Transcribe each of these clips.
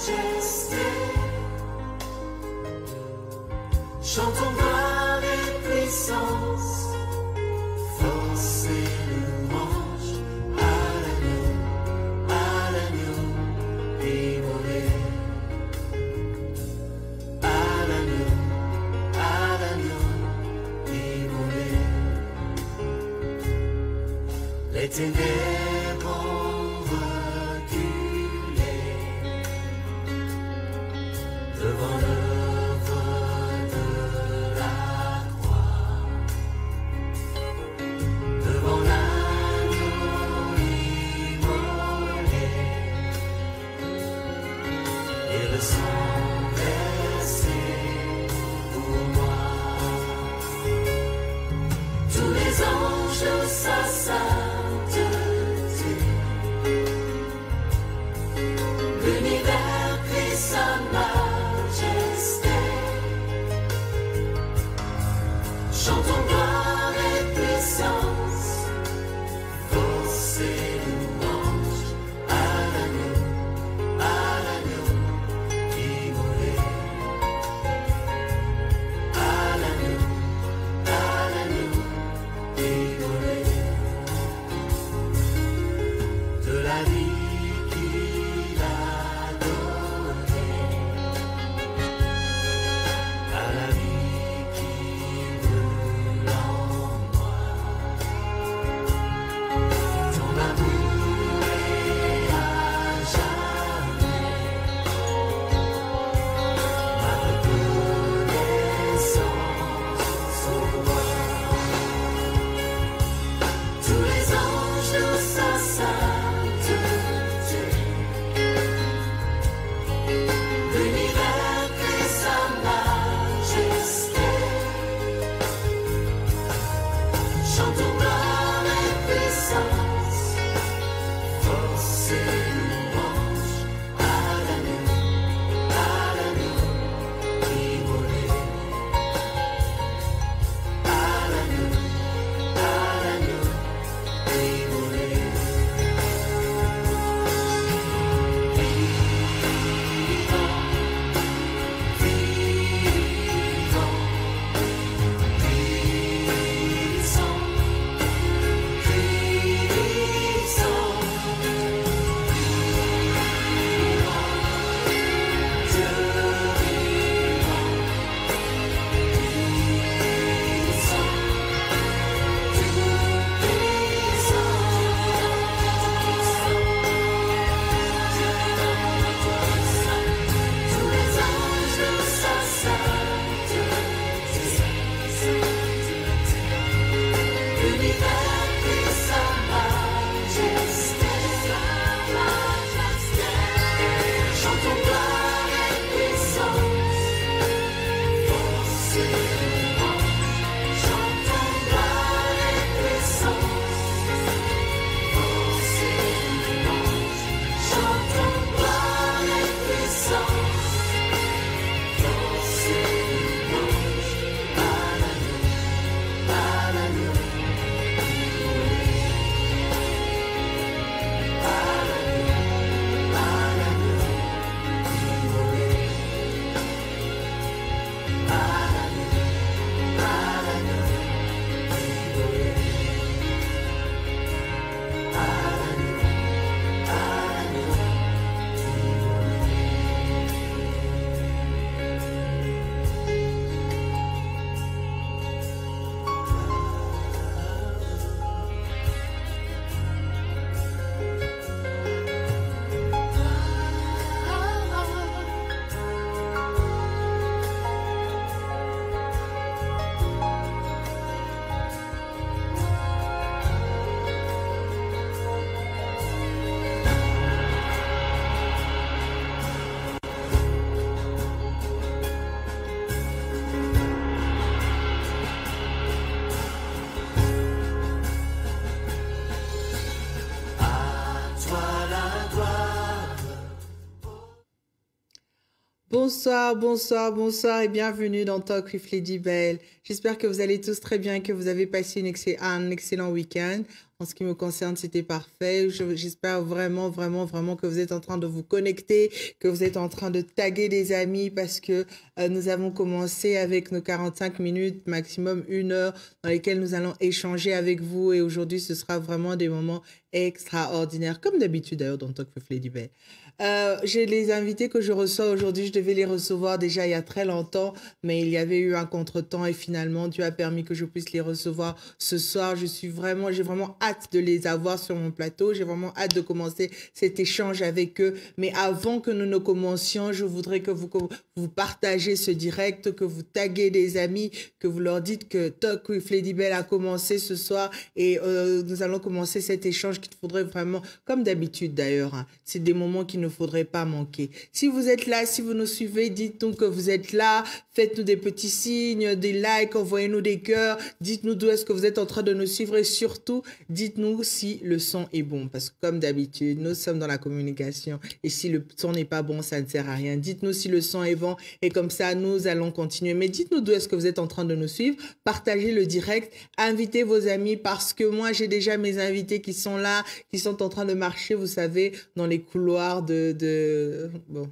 majesté. Chantons gloire et puissance, force et louange à l'agneau immolé. À l'agneau immolé. Les ténèbres ont reculé devant l'œuvre de la croix, devant l'agneau immolé et le sang versé pour moi. Tous les anges de sa sainteté, l'univers crie sa majesté. Chantons gloire et puissance, force et louange à l'agneau immolé. À l'agneau immolé. De la vie qu'il a donnée à la vie qui brûle en moi. Ton amour est à jamais ma reconnaissance au roi. Tous les anges de sa sainteté, Bonsoir, bonsoir, bonsoir et bienvenue dans Talk with Lady Belle. J'espère que vous allez tous très bien et que vous avez passé un excellent week-end. En ce qui me concerne, c'était parfait. J'espère vraiment, vraiment, vraiment que vous êtes en train de vous connecter, que vous êtes en train de taguer des amis parce que nous avons commencé avec nos 45 minutes, maximum 1 heure, dans lesquelles nous allons échanger avec vous. Et aujourd'hui, ce sera vraiment des moments extraordinaires, comme d'habitude d'ailleurs dans Talk with Lady Belle. J'ai les invités que je reçois aujourd'hui, je devais les recevoir déjà il y a très longtemps, mais il y avait eu un contretemps et finalement Dieu a permis que je puisse les recevoir ce soir. J'ai vraiment hâte de les avoir sur mon plateau, j'ai vraiment hâte de commencer cet échange avec eux. Mais avant que nous ne commencions, je voudrais que vous partagez ce direct, que vous taguez des amis, que vous leur dites que Talk with Lady Belle a commencé ce soir et nous allons commencer cet échange qu'il faudrait vraiment, comme d'habitude d'ailleurs, hein, c'est des moments qui ne faudrait pas manquer. Si vous êtes là, si vous nous suivez, dites-nous que vous êtes là, faites-nous des petits signes, des likes, envoyez-nous des cœurs, dites-nous d'où est-ce que vous êtes en train de nous suivre et surtout, dites-nous si le son est bon parce que comme d'habitude, nous sommes dans la communication et si le son n'est pas bon, ça ne sert à rien. Dites-nous si le son est bon et comme ça, nous allons continuer. Mais dites-nous d'où est-ce que vous êtes en train de nous suivre, partagez le direct, invitez vos amis parce que moi, j'ai déjà mes invités qui sont là, qui sont en train de marcher, vous savez, dans les couloirs Bon,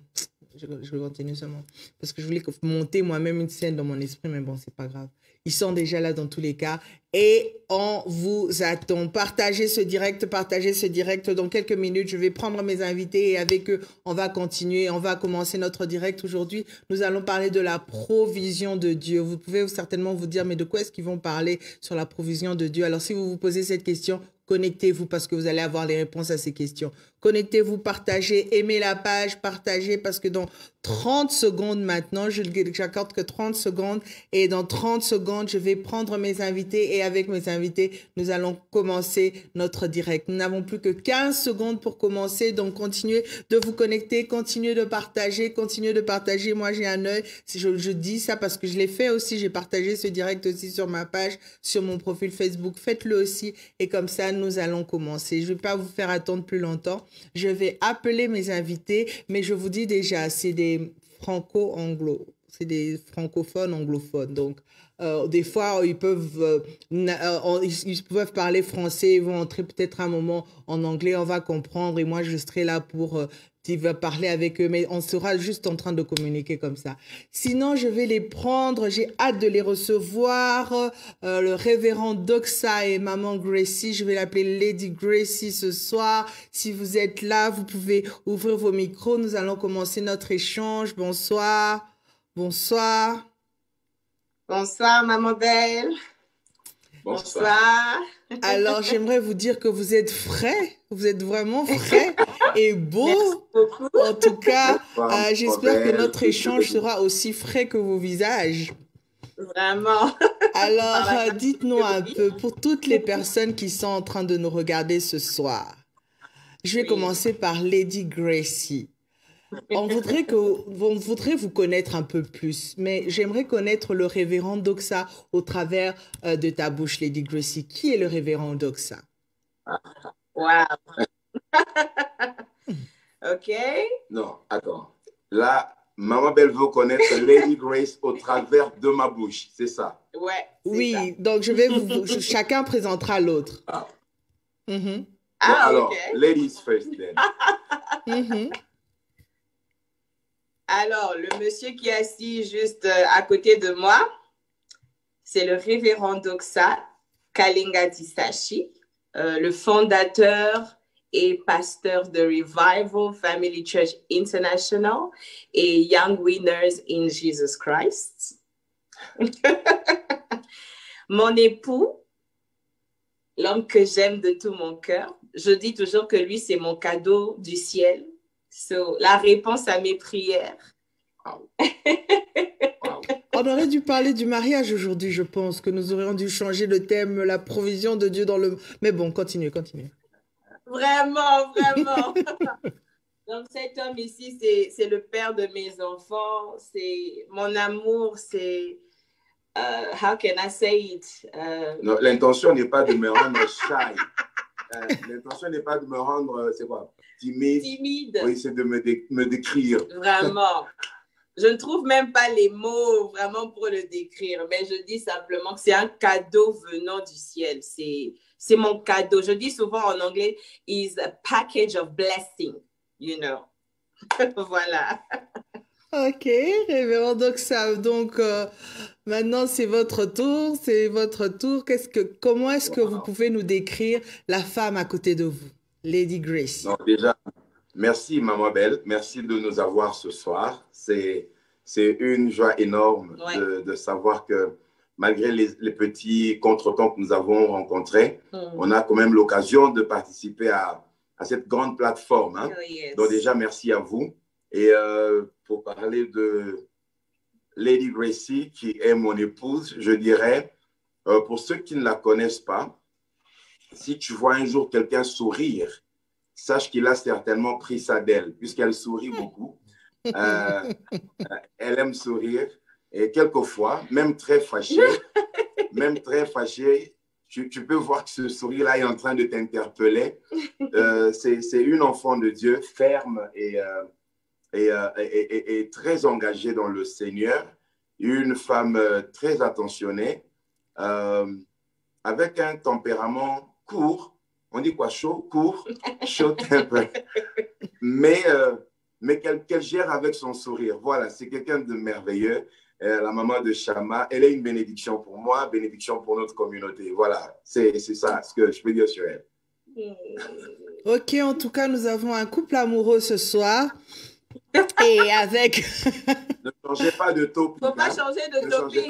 je continue seulement. Parce que je voulais monter moi-même une scène dans mon esprit, mais bon, c'est pas grave. Ils sont déjà là dans tous les cas. Et on vous attend. Partagez ce direct, partagez ce direct. Dans quelques minutes, je vais prendre mes invités et avec eux, on va continuer. On va commencer notre direct aujourd'hui. Nous allons parler de la provision de Dieu. Vous pouvez certainement vous dire, mais de quoi est-ce qu'ils vont parler sur la provision de Dieu? Alors, si vous vous posez cette question, connectez-vous parce que vous allez avoir les réponses à ces questions. Connectez-vous, partagez, aimez la page, partagez parce que dans 30 secondes maintenant, j'accorde que 30 secondes et dans 30 secondes, je vais prendre mes invités et avec mes invités, nous allons commencer notre direct. Nous n'avons plus que 15 secondes pour commencer, donc continuez de vous connecter, continuez de partager, continuez de partager. Moi, j'ai un œil, je dis ça parce que je l'ai fait aussi, j'ai partagé ce direct aussi sur ma page, sur mon profil Facebook. Faites-le aussi et comme ça, nous allons commencer. Je ne vais pas vous faire attendre plus longtemps. Je vais appeler mes invités, mais je vous dis déjà, c'est des franco-anglo, c'est des francophones anglophones. Donc, des fois, ils peuvent parler français, ils vont entrer peut-être un moment en anglais, on va comprendre et moi, je serai là pour parler avec eux, mais on sera juste en train de communiquer comme ça. Sinon, je vais les prendre, j'ai hâte de les recevoir. Le révérend Doxa et maman Gracie, je vais l'appeler Lady Gracie ce soir. Si vous êtes là, vous pouvez ouvrir vos micros, nous allons commencer notre échange. Bonsoir, bonsoir. Bonsoir, maman belle. Bonsoir. Alors, j'aimerais vous dire que vous êtes frais, vous êtes vraiment frais et beaux. Merci beaucoup. En tout cas, j'espère que notre échange sera aussi frais que vos visages. Vraiment. Alors, dites-nous un peu, pour toutes les personnes qui sont en train de nous regarder ce soir, je vais commencer par Lady Gracie. On voudrait vous connaître un peu plus, mais j'aimerais connaître le révérend Doxa au travers de ta bouche, Lady Gracie. Qui est le révérend Doxa? Wow. OK. Non, attends. Là, maman belle veut connaître Lady Grace au travers de ma bouche, c'est ça? Ouais. Oui, ça. Donc je vais chacun présentera l'autre. Ah. Mm-hmm. Bon, alors, okay. Ladies first then. Mm-hmm. Alors, le monsieur qui est assis juste à côté de moi, c'est le révérend Doxa Kalinga Disashi, le fondateur et pasteur de Revival Family Church International et Young Winners in Jesus Christ. Mon époux, l'homme que j'aime de tout mon cœur, je dis toujours que lui, c'est mon cadeau du ciel. So, la réponse à mes prières. Wow. Wow. On aurait dû parler du mariage aujourd'hui, je pense, que nous aurions dû changer le thème, la provision de Dieu dans le... Mais bon, continuez. Vraiment. Donc cet homme ici, c'est le père de mes enfants, c'est mon amour, c'est... how can I say it? Non, l'intention n'est pas de me rendre shy. L'intention n'est pas de me rendre, c'est quoi? Timide. Timide. Oui, c'est de me décrire. Vraiment. je ne trouve même pas les mots vraiment pour le décrire, mais je dis simplement que c'est un cadeau venant du ciel. C'est mon cadeau. Je dis souvent en anglais, is a package of blessing, you know. Voilà. Ok, révérend Doxa. Donc, maintenant, c'est votre tour. C'est votre tour. Comment est-ce que vous pouvez nous décrire la femme à côté de vous, Lady Gracie? Donc déjà, merci Maman Belle, merci de nous avoir ce soir. C'est une joie énorme de savoir que malgré les petits contretemps que nous avons rencontrés, on a quand même l'occasion de participer à cette grande plateforme. Hein. Oh, yes. Donc déjà, merci à vous. Et pour parler de Lady Gracie, qui est mon épouse, je dirais, pour ceux qui ne la connaissent pas, si tu vois un jour quelqu'un sourire, sache qu'il a certainement pris ça d'elle, puisqu'elle sourit beaucoup. Elle aime sourire. Et quelquefois, même très fâchée, tu peux voir que ce sourire-là est en train de t'interpeller. C'est une enfant de Dieu, ferme et très engagée dans le Seigneur. Une femme très attentionnée, avec un tempérament court. On dit quoi? Chaud? Court? Chaud temper. Mais qu'elle gère avec son sourire. Voilà, c'est quelqu'un de merveilleux. La maman de Chama, elle est une bénédiction pour moi, bénédiction pour notre communauté. Voilà, c'est ça ce que je peux dire sur elle. Ok, en tout cas, nous avons un couple amoureux ce soir. Et avec... Ne changez pas de topic. Faut pas changer de topic.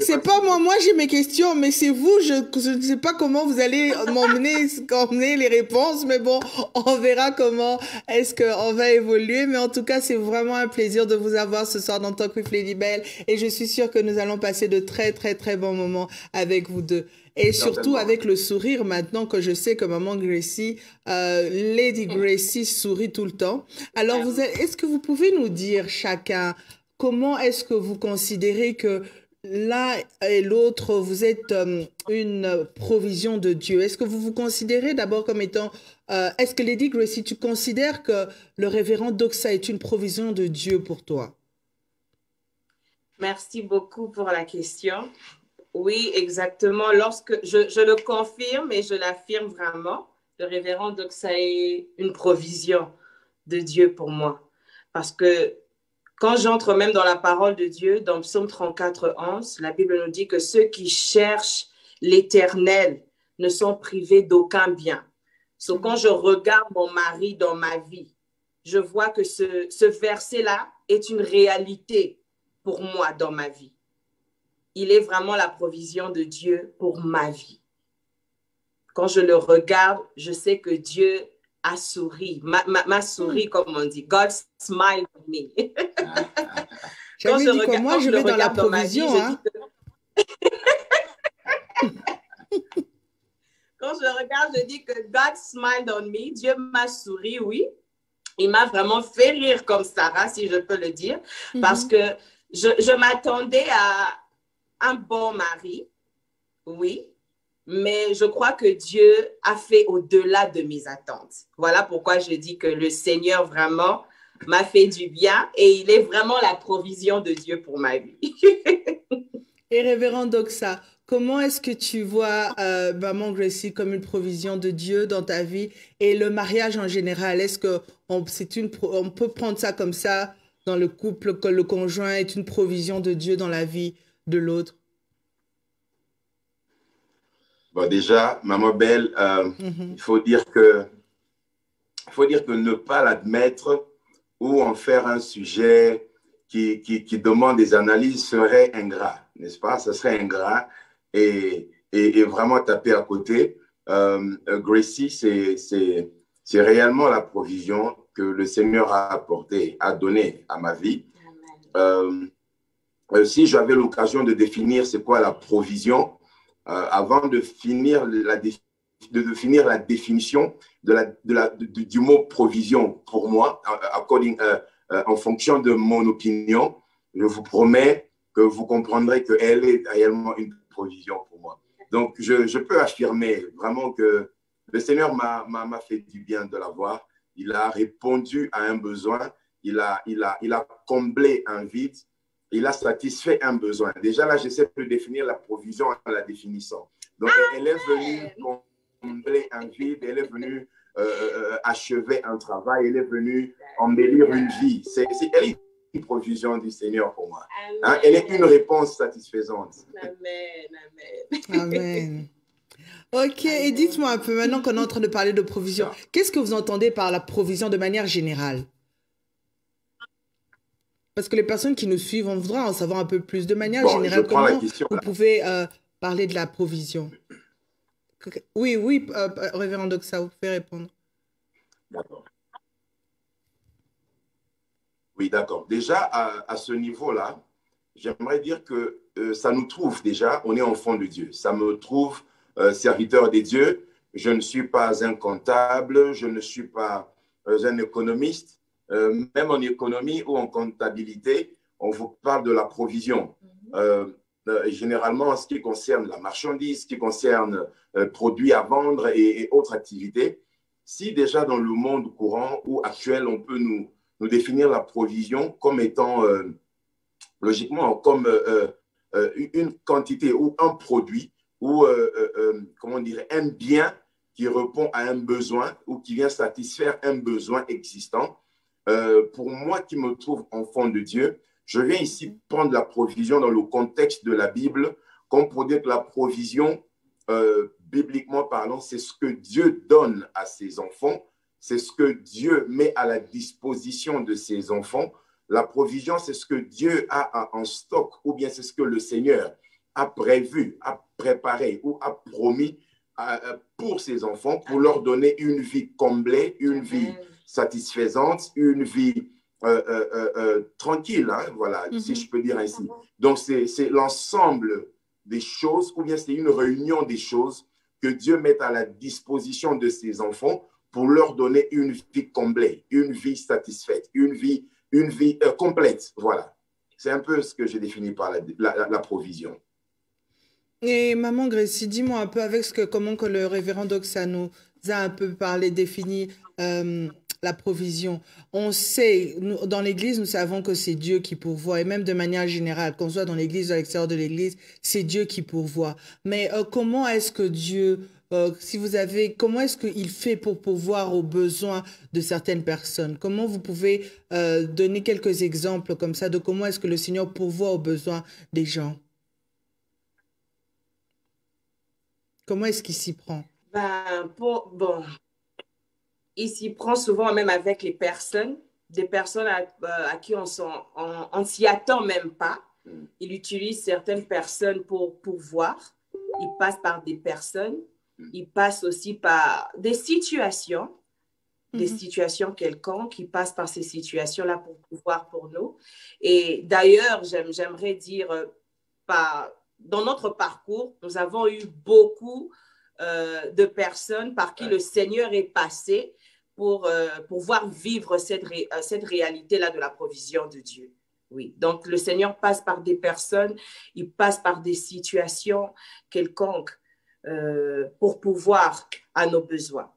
C'est pas moi j'ai mes questions, mais c'est vous, je ne sais pas comment vous allez m'emmener les réponses, mais bon, on verra comment est-ce qu'on va évoluer. Mais en tout cas, c'est vraiment un plaisir de vous avoir ce soir dans Talk with Lady Belle, et je suis sûre que nous allons passer de très, très, très bons moments avec vous deux. Et surtout avec le sourire, maintenant que je sais que maman Gracie, Lady Gracie sourit tout le temps. Alors, est-ce que vous pouvez nous dire chacun, comment est-ce que vous considérez que l'un et l'autre, vous êtes une provision de Dieu? Est-ce que vous vous considérez d'abord comme étant... est-ce que Lady Gracie, tu considères que le révérend Doxa est une provision de Dieu pour toi? Merci beaucoup pour la question. Oui, exactement. Lorsque je le confirme et je l'affirme vraiment, le révérend Doxa est une provision de Dieu pour moi. Parce que quand j'entre même dans la parole de Dieu, dans Psaume 34, 11, la Bible nous dit que ceux qui cherchent l'Éternel ne sont privés d'aucun bien. So, quand je regarde mon mari dans ma vie, je vois que ce verset-là est une réalité pour moi dans ma vie. Il est vraiment la provision de Dieu pour ma vie. Quand je le regarde, je sais que Dieu a souri, m'a souri, comme on dit. God smiled on me. Quand je regarde, moi, je vais dans la provision. Quand je regarde, je dis que God smiled on me. Dieu m'a souri, oui. Il m'a vraiment fait rire comme Sarah, si je peux le dire, parce que je m'attendais à un bon mari, oui, mais je crois que Dieu a fait au-delà de mes attentes. Voilà pourquoi je dis que le Seigneur vraiment m'a fait du bien et il est vraiment la provision de Dieu pour ma vie. Et révérend Doxa, comment est-ce que tu vois maman Gracie comme une provision de Dieu dans ta vie et le mariage en général? Est-ce que on peut prendre ça comme ça dans le couple, que le conjoint est une provision de Dieu dans la vie de l'autre? Bon, déjà, maman Belle, il faut dire que ne pas l'admettre ou en faire un sujet qui demande des analyses serait ingrat, n'est-ce pas? Ce serait ingrat et vraiment taper à côté. Gracie, c'est réellement la provision que le Seigneur a apportée, a donnée à ma vie. Si j'avais l'occasion de définir c'est quoi la provision, avant de définir la définition du mot provision pour moi, en fonction de mon opinion, je vous promets que vous comprendrez qu'elle est réellement une provision pour moi. Donc, je peux affirmer vraiment que le Seigneur m'a fait du bien de l'avoir. Il a répondu à un besoin. il a comblé un vide, il a satisfait un besoin. Déjà là, j'essaie de définir la provision en la définissant. Donc, elle est venue combler un vide, elle est venue achever un travail, elle est venue embellir une vie. Elle est une provision du Seigneur pour moi. Hein? Elle est une réponse satisfaisante. Amen, amen. Amen. Ok, et dites-moi un peu, maintenant qu'on est en train de parler de provision, qu'est-ce que vous entendez par la provision de manière générale? Parce que les personnes qui nous suivent, on voudra en savoir un peu plus. De manière générale, comment vous pouvez parler de la provision? Oui, oui, Révérend Doxa, vous pouvez répondre. D'accord. Oui, d'accord. Déjà, à ce niveau-là, j'aimerais dire que ça nous trouve déjà, on est enfant de Dieu. Ça me trouve serviteur des dieux. Je ne suis pas un comptable, je ne suis pas un économiste. Même en économie ou en comptabilité, on vous parle de la provision. Généralement, en ce qui concerne la marchandise, ce qui concerne produits à vendre et autres activités, si déjà dans le monde courant ou actuel, on peut nous définir la provision comme étant, logiquement, comme une quantité ou un produit ou, comment dire, un bien qui répond à un besoin ou qui vient satisfaire un besoin existant. Pour moi qui me trouve enfant de Dieu, je viens ici prendre la provision dans le contexte de la Bible, comme pour dire que la provision, bibliquement parlant, c'est ce que Dieu donne à ses enfants, c'est ce que Dieu met à la disposition de ses enfants. La provision, c'est ce que Dieu a en stock, ou bien c'est ce que le Seigneur a prévu, a préparé ou a promis pour ses enfants, pour leur donner une vie comblée, une vie satisfaisante, une vie tranquille, hein, voilà, si je peux dire ainsi. Donc, c'est l'ensemble des choses, ou bien c'est une réunion des choses que Dieu met à la disposition de ses enfants pour leur donner une vie comblée, une vie satisfaite, une vie complète. Voilà. C'est un peu ce que j'ai défini par la provision. Et Maman Gracie, dis-moi un peu avec comment que le révérend Doxa nous a un peu parlé, défini la provision. On sait, dans l'Église, nous savons que c'est Dieu qui pourvoit, et même de manière générale, qu'on soit dans l'Église ou à l'extérieur de l'Église, c'est Dieu qui pourvoit. Mais comment est-ce que Dieu, comment est-ce qu'il fait pour pourvoir aux besoins de certaines personnes? Comment vous pouvez donner quelques exemples comme ça de comment est-ce que le Seigneur pourvoit aux besoins des gens? Comment est-ce qu'il s'y prend? Bon, il s'y prend souvent même avec les personnes, des personnes à qui on ne s'y attend même pas. Il utilise certaines personnes pour voir. Il passe par des personnes. Il passe aussi par des situations quelconques. Il passe par ces situations-là pour pouvoir pour nous. Et d'ailleurs, j'aimerais dire, dans notre parcours, nous avons eu beaucoup de personnes par qui le Seigneur est passé pour pouvoir vivre cette réalité-là de la provision de Dieu. Oui, donc le Seigneur passe par des personnes, il passe par des situations quelconques pour pouvoir à nos besoins.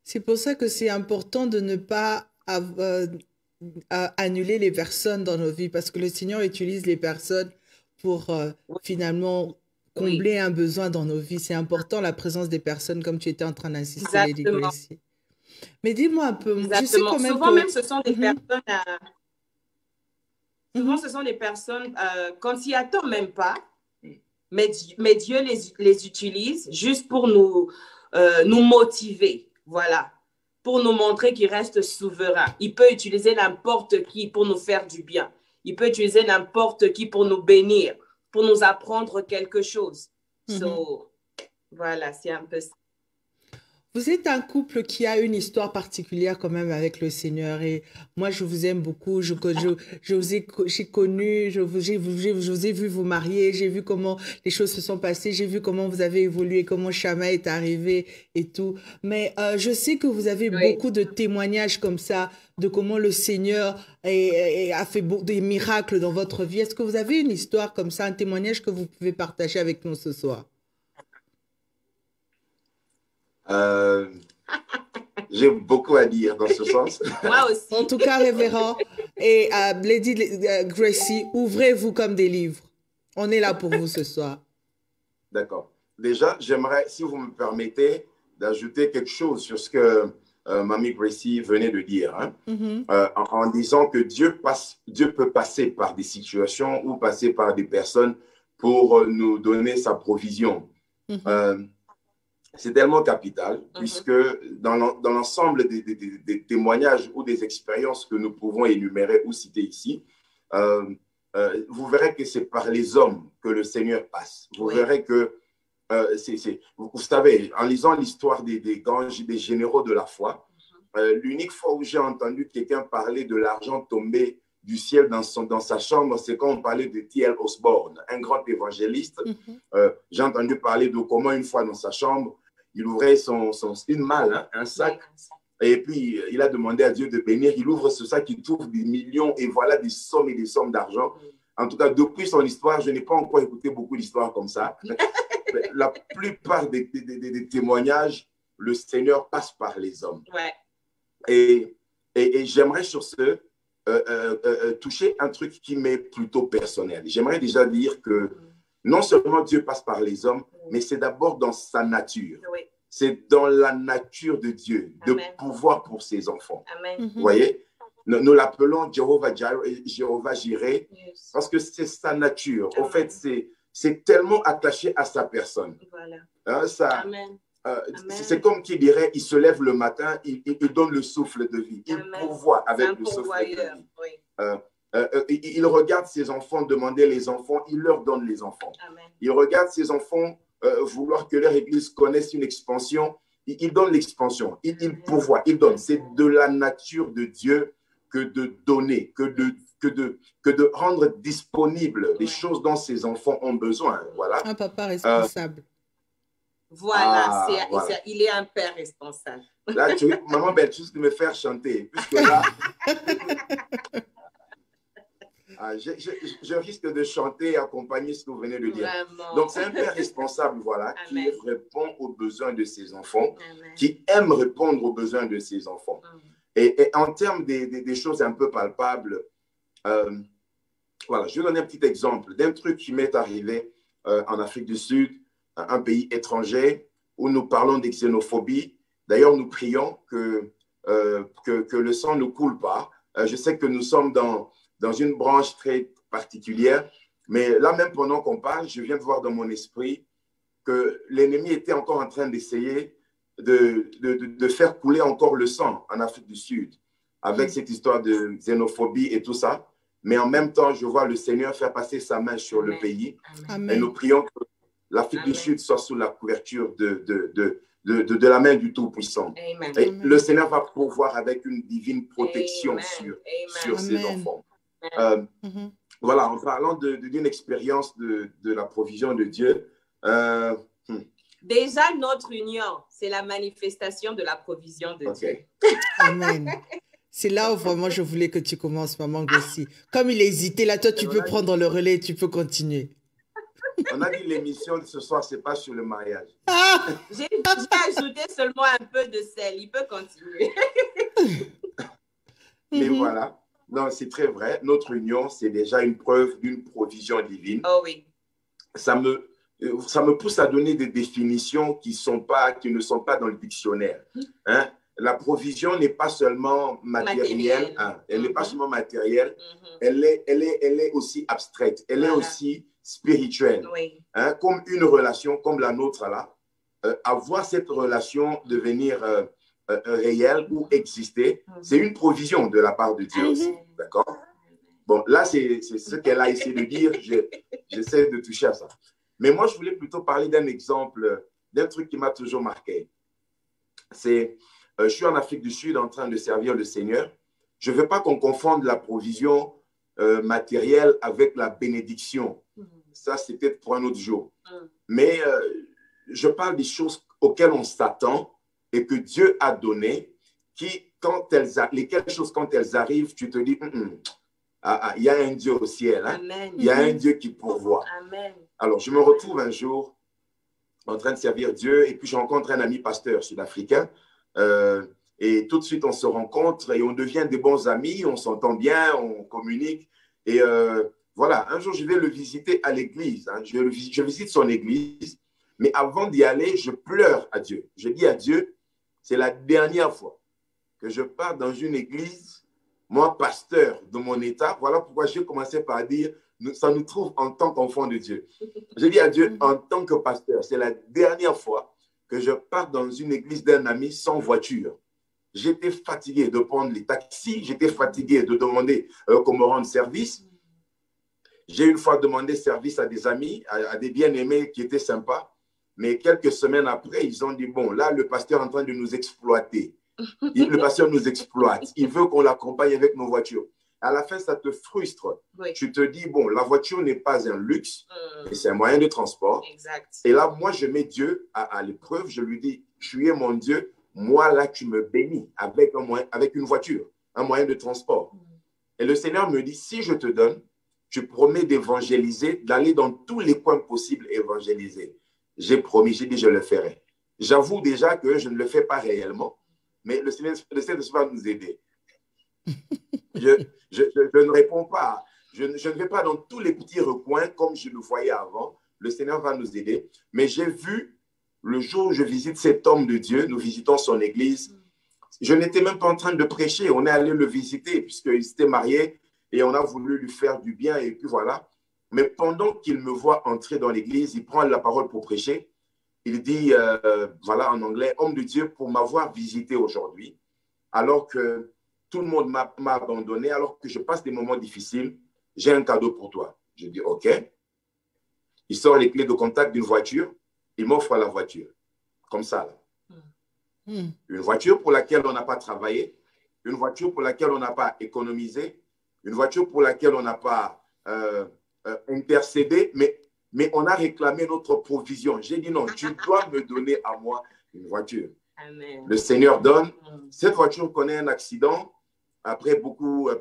C'est pour ça que c'est important de ne pas annuler les personnes dans nos vies, parce que le Seigneur utilise les personnes pour finalement combler un besoin dans nos vies. C'est important la présence des personnes, comme tu étais en train d'insister, Lady Gracie. Mais dis-moi un peu, je sais quand même souvent même ce sont des personnes souvent ce sont des personnes qu'on s'y attend même pas, mais Dieu les utilise juste pour nous motiver, voilà, pour nous montrer qu'il reste souverain. Il peut utiliser n'importe qui pour nous faire du bien. Il peut utiliser n'importe qui pour nous bénir, pour nous apprendre quelque chose. Voilà, c'est un peu ça. Vous êtes un couple qui a une histoire particulière quand même avec le Seigneur, et moi je vous aime beaucoup, j'ai connu, je vous ai vu vous marier, j'ai vu comment les choses se sont passées, j'ai vu comment vous avez évolué, comment Chama est arrivé et tout, mais je sais que vous avez beaucoup de témoignages comme ça, de comment le Seigneur a fait des miracles dans votre vie. Est-ce que vous avez une histoire comme ça, un témoignage que vous pouvez partager avec nous ce soir? J'ai beaucoup à dire dans ce sens. Moi aussi. En tout cas, révérend, Et Lady Gracie, ouvrez-vous comme des livres. On est là pour vous ce soir. D'accord. Déjà, j'aimerais, si vous me permettez, d'ajouter quelque chose sur ce que Mamie Gracie venait de dire, hein, en disant que Dieu peut passer par des situations ou passer par des personnes pour nous donner sa provision. C'est tellement capital, puisque dans l'ensemble des témoignages ou des expériences que nous pouvons énumérer ou citer ici, vous verrez que c'est par les hommes que le Seigneur passe. Vous verrez que, vous savez, en lisant l'histoire des généraux de la foi, l'unique fois où j'ai entendu quelqu'un parler de l'argent tombé du ciel dans sa chambre, c'est quand on parlait de T.L. Osborne, un grand évangéliste. J'ai entendu parler de comment une fois dans sa chambre, il ouvrait une malle, hein, un sac, et puis il a demandé à Dieu de bénir. Il ouvre ce sac, il trouve des millions, et voilà des sommes et des sommes d'argent. En tout cas, depuis son histoire, je n'ai pas encore écouté beaucoup d'histoires comme ça. La plupart des témoignages, le Seigneur passe par les hommes. Et j'aimerais sur ce toucher un truc qui m'est plutôt personnel. J'aimerais déjà dire que non seulement Dieu passe par les hommes, mais c'est d'abord dans sa nature. C'est dans la nature de Dieu, de pouvoir pour ses enfants. Vous voyez, nous l'appelons Jéhovah Jireh, parce que c'est sa nature. En fait, c'est tellement attaché à sa personne. Hein, c'est comme qui dirait, il se lève le matin, il donne le souffle de vie. Il pourvoit avec le souffle de vie. Il regarde ses enfants demander les enfants, il leur donne les enfants. Il regarde ses enfants vouloir que leur église connaisse une expansion, il donne l'expansion. Il pourvoit, il donne. C'est de la nature de Dieu que de donner, que de rendre disponible les choses dont ses enfants ont besoin. Voilà. Un papa responsable. Voilà, il est un père responsable. Là, maman Belle, juste de me faire chanter, puisque là, je risque de chanter et accompagner ce que vous venez de dire. Vraiment. Donc, c'est un père responsable, voilà, qui répond aux besoins de ses enfants, qui aime répondre aux besoins de ses enfants. Et en termes des choses un peu palpables, voilà, je vais donner un petit exemple d'un truc qui m'est arrivé en Afrique du Sud, un pays étranger, où nous parlons de xénophobie. D'ailleurs, nous prions que le sang ne coule pas. Je sais que nous sommes dans une branche très particulière, mais là même pendant qu'on parle, je viens de voir dans mon esprit que l'ennemi était encore en train d'essayer de faire couler encore le sang en Afrique du Sud, avec cette histoire de xénophobie et tout ça. Mais en même temps, je vois le Seigneur faire passer sa main sur le pays. Et nous prions que l'Afrique du Sud soit sous la couverture de la main du Tout-Puissant. Et le Seigneur va pouvoir avec une divine protection sur ses enfants. Voilà, en parlant d'une expérience de la provision de Dieu. Déjà, notre union, c'est la manifestation de la provision de Dieu. Amen. C'est là où vraiment je voulais que tu commences, maman Gracie. Comme il hésitait, là, toi, tu peux prendre le relais et tu peux continuer. On a dit l'émission de ce soir, c'est pas sur le mariage. J'ai ajouté seulement un peu de sel. Il peut continuer. Mais voilà, non, c'est très vrai. Notre union, c'est déjà une preuve d'une provision divine. Oh oui. Ça me pousse à donner des définitions qui ne sont pas dans le dictionnaire. Hein? La provision n'est pas seulement matérielle. Hein? Elle n'est pas seulement matérielle. Elle est aussi abstraite. Elle est aussi spirituelle. Hein? Comme une relation comme la nôtre là. Avoir cette relation devenir réelle ou exister, c'est une provision de la part de Dieu aussi. D'accord? Bon, là, c'est ce qu'elle a essayé de dire. J'essaie de toucher à ça. Mais moi, je voulais plutôt parler d'un exemple, d'un truc qui m'a toujours marqué. C'est, je suis en Afrique du Sud en train de servir le Seigneur. Je ne veux pas qu'on confonde la provision matérielle avec la bénédiction. Ça, c'est peut-être pour un autre jour. Mais je parle des choses auxquelles on s'attend et que Dieu a données, lesquelles choses, quand elles arrivent, tu te dis, il y a un Dieu au ciel. Hein? Il y a un Dieu qui pourvoit. Amen. Alors, je me retrouve un jour en train de servir Dieu et puis je rencontre un ami pasteur sud-africain Et tout de suite, on se rencontre et on devient des bons amis, on s'entend bien, on communique. Et voilà, un jour, je vais le visiter à l'église. Hein. Je visite son église. Mais avant d'y aller, je pleure à Dieu. Je dis à Dieu, c'est la dernière fois que je pars dans une église, moi, pasteur de mon état. Voilà pourquoi j'ai commencé par dire, ça nous trouve en tant qu'enfant de Dieu. Je dis à Dieu, en tant que pasteur, c'est la dernière fois que je pars dans une église d'un ami sans voiture. J'étais fatigué de prendre les taxis, j'étais fatigué de demander qu'on me rende service. J'ai une fois demandé service à des amis, à des bien-aimés qui étaient sympas. Mais quelques semaines après, ils ont dit, bon, là, le pasteur est en train de nous exploiter. Le pasteur nous exploite. Il veut qu'on l'accompagne avec nos voitures. À la fin, ça te frustre. Oui. Tu te dis, bon, la voiture n'est pas un luxe, mais c'est un moyen de transport. Exact. Et là, moi, je mets Dieu à l'épreuve. Je lui dis, tu es mon Dieu. Moi, là, tu me bénis avec une voiture, un moyen de transport. Et le Seigneur me dit, si je te donne, tu promets d'évangéliser, d'aller dans tous les coins possibles évangéliser. J'ai promis, j'ai dit, je le ferai. J'avoue déjà que je ne le fais pas réellement, mais le Seigneur va nous aider. Je ne réponds pas. Je ne vais pas dans tous les petits recoins comme je le voyais avant. Le Seigneur va nous aider. Mais j'ai vu, le jour où je visite cet homme de Dieu, nous visitons son église, je n'étais même pas en train de prêcher. On est allé le visiter puisqu'il s'était marié et on a voulu lui faire du bien et puis voilà. Mais pendant qu'il me voit entrer dans l'église, il prend la parole pour prêcher. Il dit, voilà en anglais, homme de Dieu, pour m'avoir visité aujourd'hui, alors que tout le monde m'a abandonné, alors que je passe des moments difficiles, j'ai un cadeau pour toi. Je dis, OK. Il sort les clés de contact d'une voiture, il m'offre la voiture, comme ça. Là. Une voiture pour laquelle on n'a pas travaillé, une voiture pour laquelle on n'a pas économisé, une voiture pour laquelle on n'a pas intercédé, mais on a réclamé notre provision. J'ai dit non, tu dois me donner à moi une voiture. Amen. Le Seigneur donne. Cette voiture connaît un accident après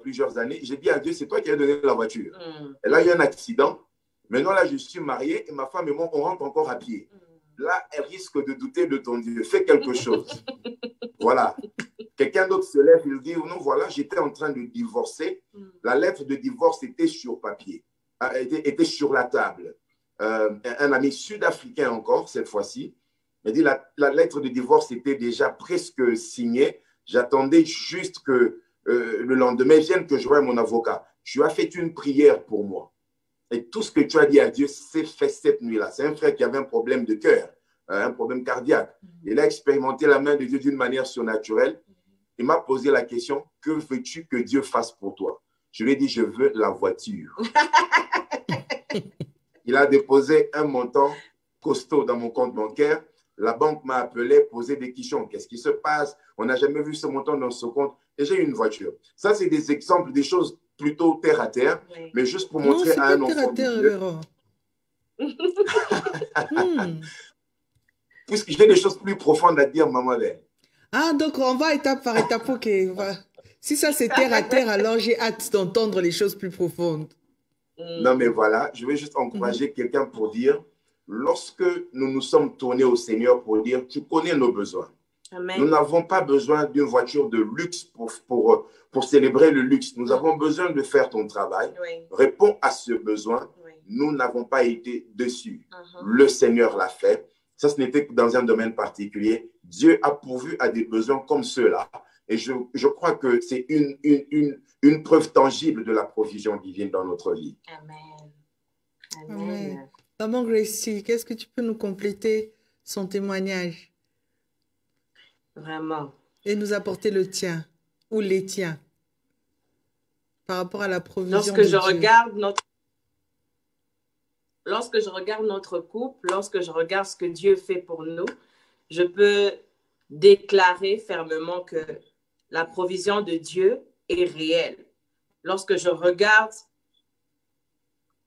plusieurs années. J'ai dit à Dieu, c'est toi qui as donné la voiture. Et là, il y a un accident. Maintenant, là, je suis marié et ma femme et moi, on rentre encore à pied. Là, elle risque de douter de ton Dieu. Fais quelque chose. Voilà. Quelqu'un d'autre se lève, il dit, non, voilà, j'étais en train de divorcer. La lettre de divorce était sur papier, était sur la table. Un ami sud-africain encore, cette fois-ci, m'a dit, la lettre de divorce était déjà presque signée. J'attendais juste que le lendemain vienne que je voie mon avocat. Tu as fait une prière pour moi. Et tout ce que tu as dit à Dieu, c'est fait cette nuit-là. C'est un frère qui avait un problème de cœur, un problème cardiaque. Il a expérimenté la main de Dieu d'une manière surnaturelle. Il m'a posé la question, que veux-tu que Dieu fasse pour toi? Je lui ai dit, je veux la voiture. Il a déposé un montant costaud dans mon compte bancaire. La banque m'a appelé, posé des questions. Qu'est-ce qui se passe? On n'a jamais vu ce montant dans ce compte. Et j'ai eu une voiture. Ça, c'est des exemples, des choses plutôt terre à terre, oui. Mais juste pour montrer à un enfant de Dieu. Puisque j'ai des choses plus profondes à dire, maman. Ah, donc on va étape par étape. Ok. Si ça c'est terre à terre, alors j'ai hâte d'entendre les choses plus profondes. Non, mais voilà, je vais juste encourager quelqu'un pour dire, lorsque nous nous sommes tournés au Seigneur pour dire, tu connais nos besoins. Amen. Nous n'avons pas besoin d'une voiture de luxe pour célébrer le luxe. Nous avons besoin de faire ton travail. Oui. Réponds à ce besoin. Oui. Nous n'avons pas été dessus. Le Seigneur l'a fait. Ça, ce n'était que dans un domaine particulier. Dieu a pourvu à des besoins comme ceux-là. Et je crois que c'est une preuve tangible de la provision divine dans notre vie. Amen. Amen. Maman Gracie, qu'est-ce que tu peux nous compléter son témoignage? Vraiment. Et nous apporter le tien ou les tiens par rapport à la provision lorsque de je Dieu. Lorsque je regarde notre couple, lorsque je regarde ce que Dieu fait pour nous, je peux déclarer fermement que la provision de Dieu est réelle. Lorsque je regarde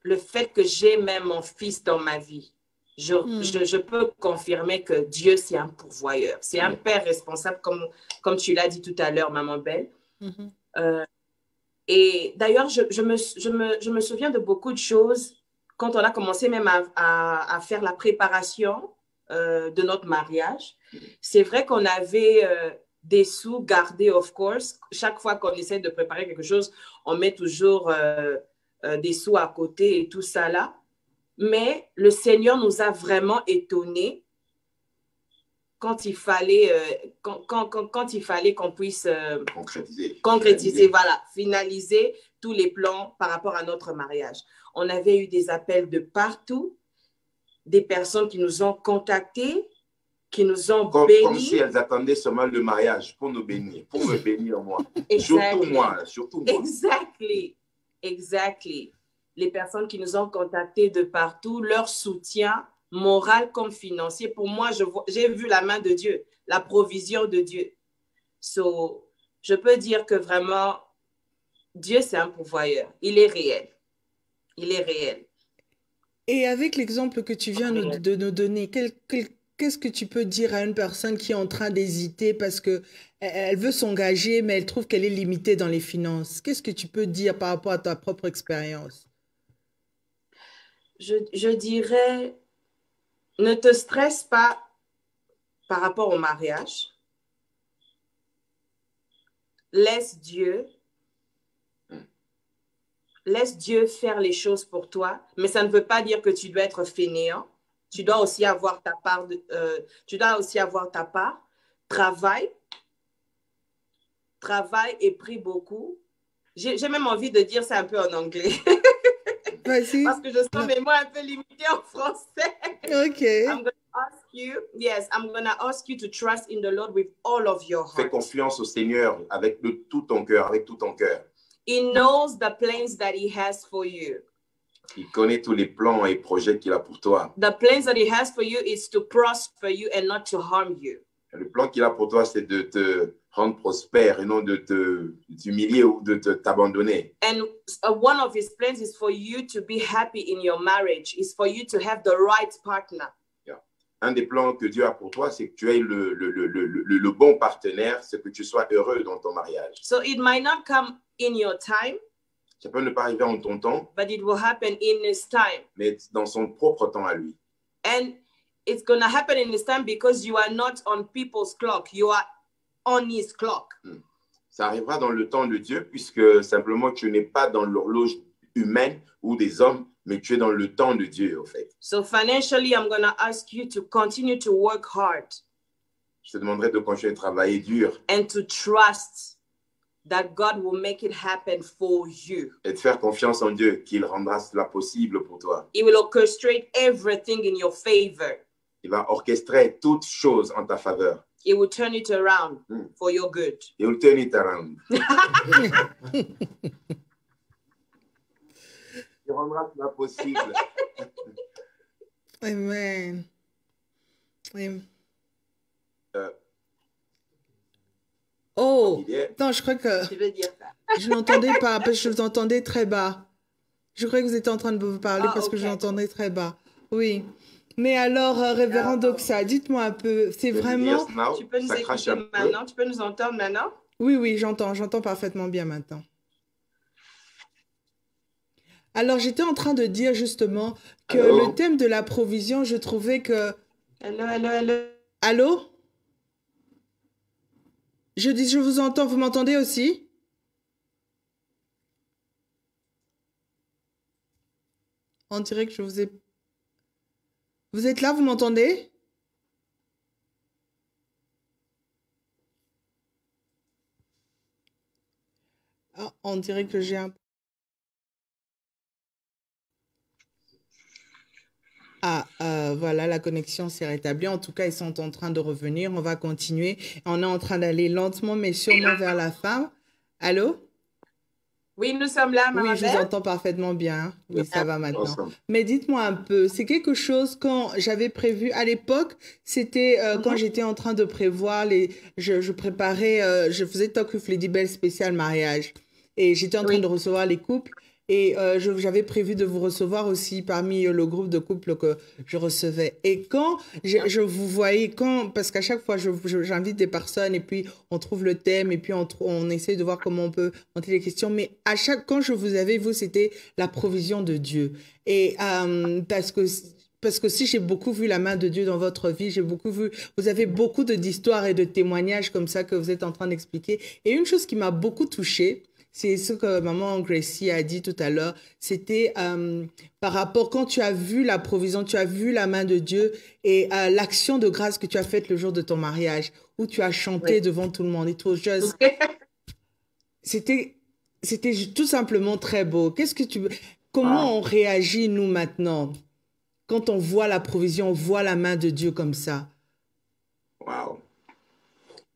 le fait que j'ai même mon fils dans ma vie, je peux confirmer que Dieu, c'est un pourvoyeur. C'est un père responsable, comme tu l'as dit tout à l'heure, Maman Belle. Et d'ailleurs, je me souviens de beaucoup de choses quand on a commencé même à faire la préparation de notre mariage. C'est vrai qu'on avait des sous gardés, of course. Chaque fois qu'on essaie de préparer quelque chose, on met toujours des sous à côté et tout ça là. Mais le Seigneur nous a vraiment étonnés quand il fallait quand il fallait qu'on puisse concrétiser, voilà, finaliser tous les plans par rapport à notre mariage. On avait eu des appels de partout, des personnes qui nous ont contactés, qui nous ont bénis. Comme si elles attendaient seulement le mariage pour nous bénir, pour me bénir moi. Surtout moi. Exactly. Les personnes qui nous ont contactés de partout, leur soutien moral comme financier. Pour moi, j'ai vu la main de Dieu, la provision de Dieu. So, je peux dire que vraiment, Dieu, c'est un pourvoyeur. Il est réel. Il est réel. Et avec l'exemple que tu viens de nous donner, qu'est-ce que tu peux dire à une personne qui est en train d'hésiter parce qu'elle veut s'engager, mais elle trouve qu'elle est limitée dans les finances? Qu'est-ce que tu peux dire par rapport à ta propre expérience? Je dirais, ne te stresse pas par rapport au mariage. Laisse Dieu faire les choses pour toi, mais ça ne veut pas dire que tu dois être fainéant. Tu dois aussi avoir ta part. Travaille et prie beaucoup. J'ai même envie de dire ça un peu en anglais. Vas-y. Parce que je sens mes mots un peu limitées en français. OK. I'm going to ask you to trust in the Lord with all of your heart. Fais confiance au Seigneur avec tout ton cœur, He knows the plans that he has for you. Il connaît tous les plans et projets qu'il a pour toi. The plans that he has for you is to prosper you and not to harm you. Le plan qu'il a pour toi, c'est de te rendre prospère et non de t'humilier ou de t'abandonner. And one of his plans is for you to be happy in your marriage, is for you to have the right partner. Yeah. Un des plans que Dieu a pour toi, c'est que tu aies le bon partenaire, c'est que tu sois heureux dans ton mariage. So it might not come in your time. Ça peut ne pas arriver en ton temps, but it will happen in his time. Mais dans son propre temps à lui. And it's going to happen in his time because you are not on people's clock. You are on his clock. Ça arrivera dans le temps de Dieu puisque simplement tu n'es pas dans l'horloge humaine ou des hommes, mais tu es dans le temps de Dieu, en fait. So financially, I'm going to ask you to continue to work hard. Je te demanderai de continuer à travailler dur. And to trust that God will make it happen for you. Et de faire confiance en Dieu, qu'il rendra cela possible pour toi. He will orchestrate everything in your favor. Il va orchestrer toutes choses en ta faveur. He will turn it around for your good. He will turn it around. Il rendra cela possible. Amen. Oh, non, je crois que Tu veux dire ça? je n'entendais pas parce que je vous entendais très bas. Je croyais que vous étiez en train de vous parler parce que je l'entendais très bas. Oui. Mais alors, révérend Doxa, dites-moi un peu, c'est vraiment... Tu peux nous écouter maintenant? Tu peux nous entendre maintenant? Oui, j'entends parfaitement bien maintenant. Alors, j'étais en train de dire justement que le thème de la provision, je trouvais que... Allô? Je dis, je vous entends, vous m'entendez aussi? On dirait que je vous ai... Vous êtes là, vous m'entendez? Ah, on dirait que j'ai un... Voilà, la connexion s'est rétablie. En tout cas, ils sont en train de revenir. On va continuer. On est en train d'aller lentement, mais sûrement vers la fin. Allô? Oui, nous sommes là, maman. Oui, je vous entends parfaitement bien. Oui, ça va maintenant. Mais dites-moi un peu, c'est quelque chose quand j'avais prévu, à l'époque, c'était quand j'étais en train de prévoir, je préparais, je faisais Talk with Lady Belle spécial mariage. Et j'étais en train de recevoir les couples. Et j'avais prévu de vous recevoir aussi parmi le groupe de couples que je recevais. Et quand je vous voyais, parce qu'à chaque fois, j'invite des personnes et puis on trouve le thème et puis on essaie de voir comment on peut monter les questions. Mais quand je vous avais, vous, c'était la provision de Dieu. Et parce que parce que si j'ai beaucoup vu la main de Dieu dans votre vie, j'ai beaucoup vu, vous avez beaucoup d'histoires et de témoignages comme ça que vous êtes en train d'expliquer. Et une chose qui m'a beaucoup touchée, c'est ce que maman Gracie a dit tout à l'heure, c'était par rapport, quand tu as vu la provision, tu as vu la main de Dieu et l'action de grâce que tu as faite le jour de ton mariage, où tu as chanté devant tout le monde. It was just... C'était tout simplement très beau. Comment on réagit, nous, maintenant, quand on voit la provision, on voit la main de Dieu comme ça? Wow.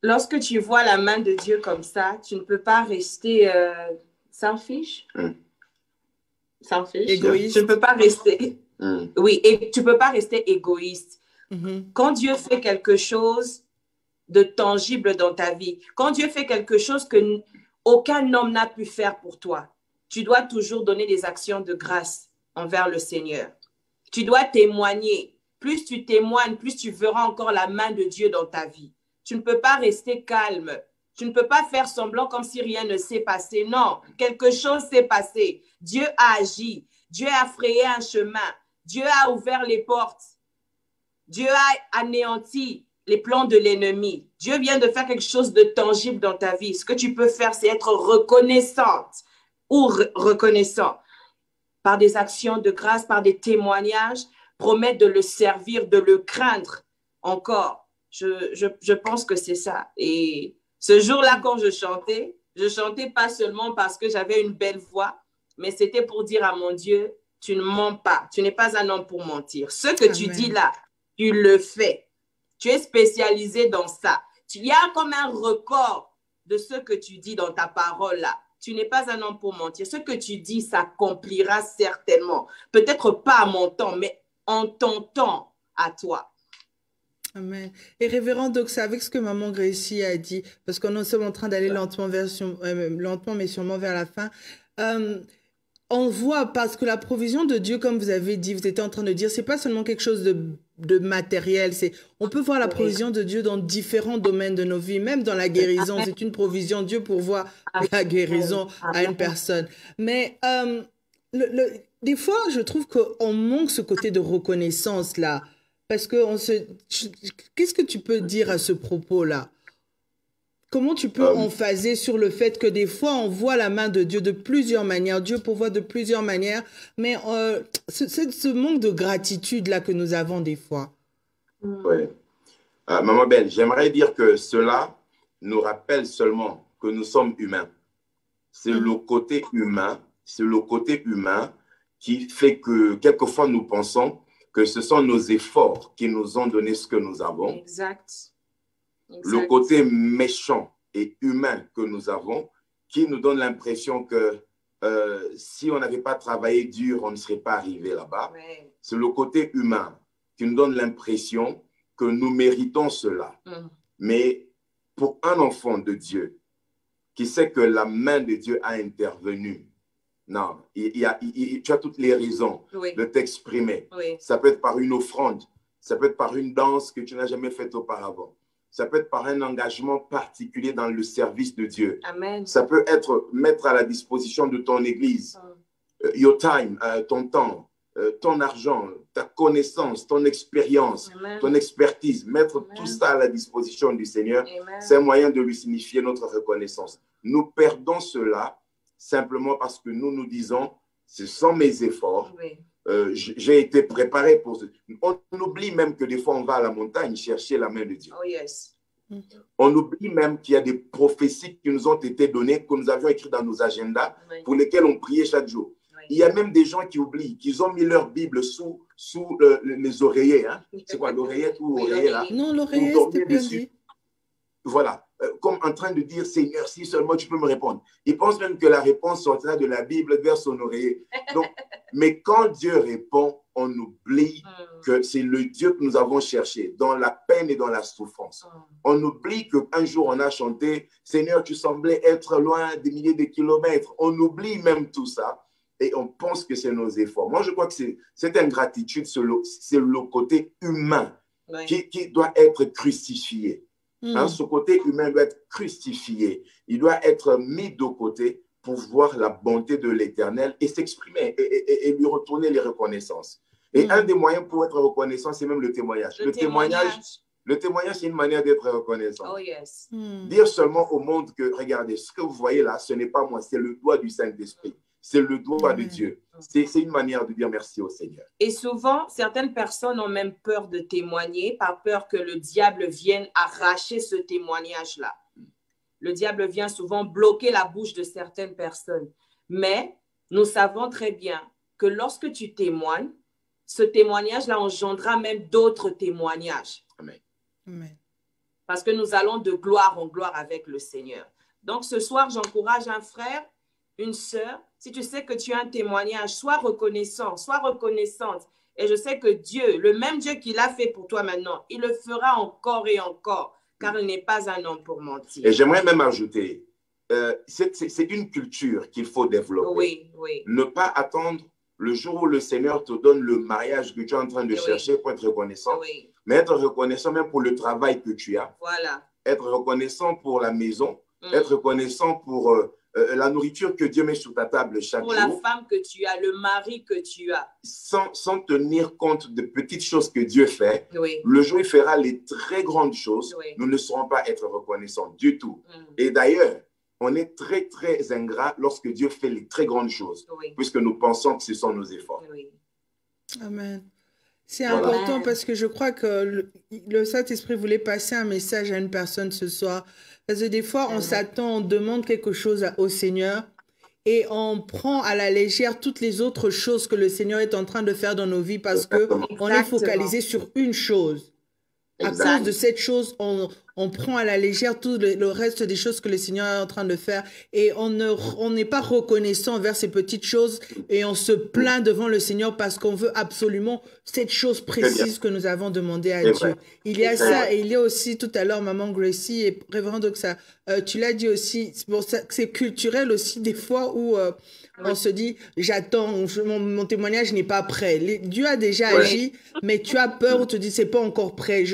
Lorsque tu vois la main de Dieu comme ça, tu ne peux pas rester selfish. Selfish. Égoïste. Tu ne peux pas rester. Oui, et tu ne peux pas rester égoïste. Quand Dieu fait quelque chose de tangible dans ta vie, quand Dieu fait quelque chose que aucun homme n'a pu faire pour toi, tu dois toujours donner des actions de grâce envers le Seigneur. Tu dois témoigner. Plus tu témoignes, plus tu verras encore la main de Dieu dans ta vie. Tu ne peux pas rester calme. Tu ne peux pas faire semblant comme si rien ne s'est passé. Non, quelque chose s'est passé. Dieu a agi. Dieu a frayé un chemin. Dieu a ouvert les portes. Dieu a anéanti les plans de l'ennemi. Dieu vient de faire quelque chose de tangible dans ta vie. Ce que tu peux faire, c'est être reconnaissante ou reconnaissant par des actions de grâce, par des témoignages, promettre de le servir, de le craindre encore. Je pense que c'est ça. Et ce jour-là, quand je chantais pas seulement parce que j'avais une belle voix, mais c'était pour dire à mon Dieu, tu ne mens pas, tu n'es pas un homme pour mentir. Ce que tu dis là, tu le fais. Tu es spécialisé dans ça. Il y a comme un record de ce que tu dis dans ta parole là. Tu n'es pas un homme pour mentir. Ce que tu dis s'accomplira certainement. Peut-être pas à mon temps, mais en ton temps à toi. Amen. Et révérend Doxa, avec ce que maman Gracie a dit, parce qu'on est sommes en train d'aller lentement mais sûrement vers la fin, on voit, parce que la provision de Dieu, comme vous avez dit, vous étiez en train de dire, c'est pas seulement quelque chose de matériel, on peut voir la provision de Dieu dans différents domaines de nos vies, même dans la guérison, c'est une provision de Dieu pour voir la guérison à une personne. Mais des fois, je trouve qu'on manque ce côté de reconnaissance là, parce que qu'est-ce que tu peux dire à ce propos-là? Comment tu peux emphaser sur le fait que des fois, on voit la main de Dieu de plusieurs manières, Dieu pourvoit de plusieurs manières, mais c'est ce manque de gratitude-là que nous avons des fois. Oui. Maman Belle, j'aimerais dire que cela nous rappelle seulement que nous sommes humains. C'est le côté humain, qui fait que quelquefois nous pensons que ce sont nos efforts qui nous ont donné ce que nous avons. Exact. Le côté méchant et humain que nous avons, qui nous donne l'impression que si on n'avait pas travaillé dur, on ne serait pas arrivé là-bas. Ouais. C'est le côté humain qui nous donne l'impression que nous méritons cela. Mais pour un enfant de Dieu qui sait que la main de Dieu a intervenu, non, tu as toutes les raisons de t'exprimer. Oui. Ça peut être par une offrande, ça peut être par une danse que tu n'as jamais faite auparavant. Ça peut être par un engagement particulier dans le service de Dieu. Amen. Ça peut être mettre à la disposition de ton église, your time, ton temps, ton argent, ta connaissance, ton expérience, ton expertise. Mettre tout ça à la disposition du Seigneur, c'est un moyen de lui signifier notre reconnaissance. Nous perdons cela simplement parce que nous nous disons, ce sont mes efforts. Oui. J'ai été préparé pour ça. On oublie même que des fois, on va à la montagne chercher la main de Dieu. Oh yes. On oublie même qu'il y a des prophéties qui nous ont été données, que nous avions écrites dans nos agendas, pour lesquelles on priait chaque jour. Il y a même des gens qui oublient, qu'ils ont mis leur Bible sous les oreillers. Hein? C'est quoi, l'oreillette ou l'oreiller là? Non, l'oreiller, c'était bien dit. Voilà. Comme en train de dire, Seigneur, si seulement tu peux me répondre. Il pense même que la réponse sortira de la Bible vers son oreiller. Donc, mais quand Dieu répond, on oublie que c'est le Dieu que nous avons cherché dans la peine et dans la souffrance. On oublie qu'un jour on a chanté, Seigneur, tu semblais être loin des milliers de kilomètres. On oublie même tout ça et on pense que c'est nos efforts. Moi, je crois que cette ingratitude, c'est le côté humain qui doit être crucifié. Hein, ce côté humain doit être crucifié. Il doit être mis de côté pour voir la bonté de l'Éternel et s'exprimer et lui retourner les reconnaissances. Et un des moyens pour être reconnaissant, c'est même le témoignage. Le témoignage, c'est une manière d'être reconnaissant. Oh, yes. Dire seulement au monde que, regardez, ce que vous voyez là, ce n'est pas moi, c'est le doigt du Saint-Esprit. C'est le doigt de Dieu. C'est une manière de dire merci au Seigneur. Et souvent, certaines personnes ont même peur de témoigner, par peur que le diable vienne arracher ce témoignage-là. Le diable vient souvent bloquer la bouche de certaines personnes. Mais nous savons très bien que lorsque tu témoignes, ce témoignage-là engendrera même d'autres témoignages. Amen. Amen. Parce que nous allons de gloire en gloire avec le Seigneur. Donc, ce soir, j'encourage un frère, une sœur. Si tu sais que tu as un témoignage, sois reconnaissant, sois reconnaissante. Et je sais que Dieu, le même Dieu qui l'a fait pour toi maintenant, il le fera encore et encore, car il n'est pas un homme pour mentir. Et j'aimerais même ajouter, c'est une culture qu'il faut développer. Oui, oui. Ne pas attendre le jour où le Seigneur te donne le mariage que tu es en train de chercher pour être reconnaissant, mais être reconnaissant même pour le travail que tu as. Voilà. Être reconnaissant pour la maison, être reconnaissant pour la nourriture que Dieu met sur ta table chaque jour. Pour la femme que tu as, le mari que tu as. Sans tenir compte de petites choses que Dieu fait, Oui. le jour où il fera les très grandes choses, Oui. nous ne saurons pas être reconnaissants du tout. Et d'ailleurs, on est très, très ingrat lorsque Dieu fait les très grandes choses, puisque nous pensons que ce sont nos efforts. Oui. Amen. C'est Voilà. important parce que je crois que le Saint-Esprit voulait passer un message à une personne ce soir. Parce que des fois, on s'attend, on demande quelque chose au Seigneur et on prend à la légère toutes les autres choses que le Seigneur est en train de faire dans nos vies parce qu'on est focalisé sur une chose. À cause de cette chose, on prend à la légère tout le reste des choses que le Seigneur est en train de faire et on n'est pas reconnaissant envers ces petites choses et on se plaint devant le Seigneur parce qu'on veut absolument cette chose précise que nous avons demandé à Dieu. Il y a ça et il y a aussi tout à l'heure, Maman Gracie et Révérend Doxa, tu l'as dit aussi, c'est culturel aussi des fois où on se dit, j'attends, mon témoignage n'est pas prêt. Dieu a déjà agi, mais tu as peur ou tu dis, c'est pas encore prêt.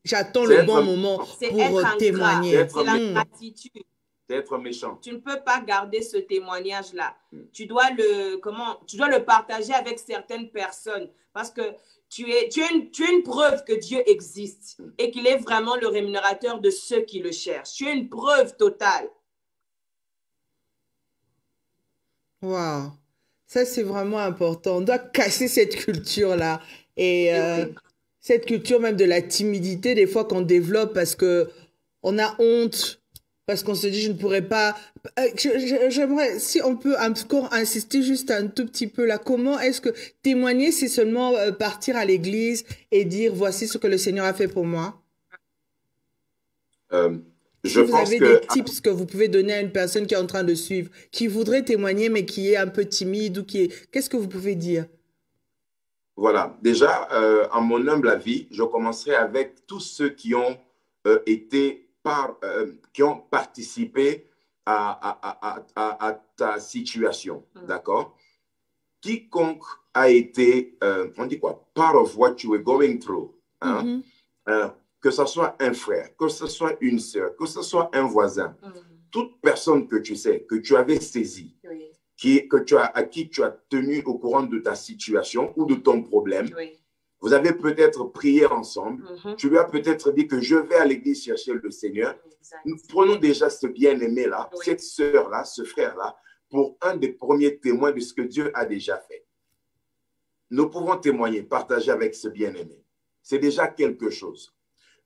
J'attends le bon moment pour témoigner. C'est la gratitude. C'est être méchant. Tu ne peux pas garder ce témoignage-là. Tu dois le partager avec certaines personnes parce que tu es une preuve que Dieu existe et qu'il est vraiment le rémunérateur de ceux qui le cherchent. Tu es une preuve totale. Wow, ça c'est vraiment important. On doit casser cette culture-là et cette culture même de la timidité des fois qu'on développe parce que on a honte, parce qu'on se dit je ne pourrais pas. J'aimerais, si on peut encore insister juste un tout petit peu là, comment est-ce que témoigner c'est seulement partir à l'église et dire voici ce que le Seigneur a fait pour moi? Si vous avez des tips que vous pouvez donner à une personne qui est en train de suivre, qui voudrait témoigner, mais qui est un peu timide ou qui est... Qu'est-ce que vous pouvez dire? Voilà. Déjà, en mon humble avis, je commencerai avec tous ceux qui ont qui ont participé à ta situation. D'accord? Quiconque a été, on dit quoi? Part of what you were going through. Hein? Que ce soit un frère, que ce soit une sœur, que ce soit un voisin, toute personne que tu sais, que tu avais saisie, à qui tu as tenu au courant de ta situation ou de ton problème, vous avez peut-être prié ensemble, tu lui as peut-être dit que je vais à l'église chercher le Seigneur. Nous prenons déjà ce bien-aimé-là, cette sœur-là, ce frère-là, pour un des premiers témoins de ce que Dieu a déjà fait. Nous pouvons témoigner, partager avec ce bien-aimé. C'est déjà quelque chose.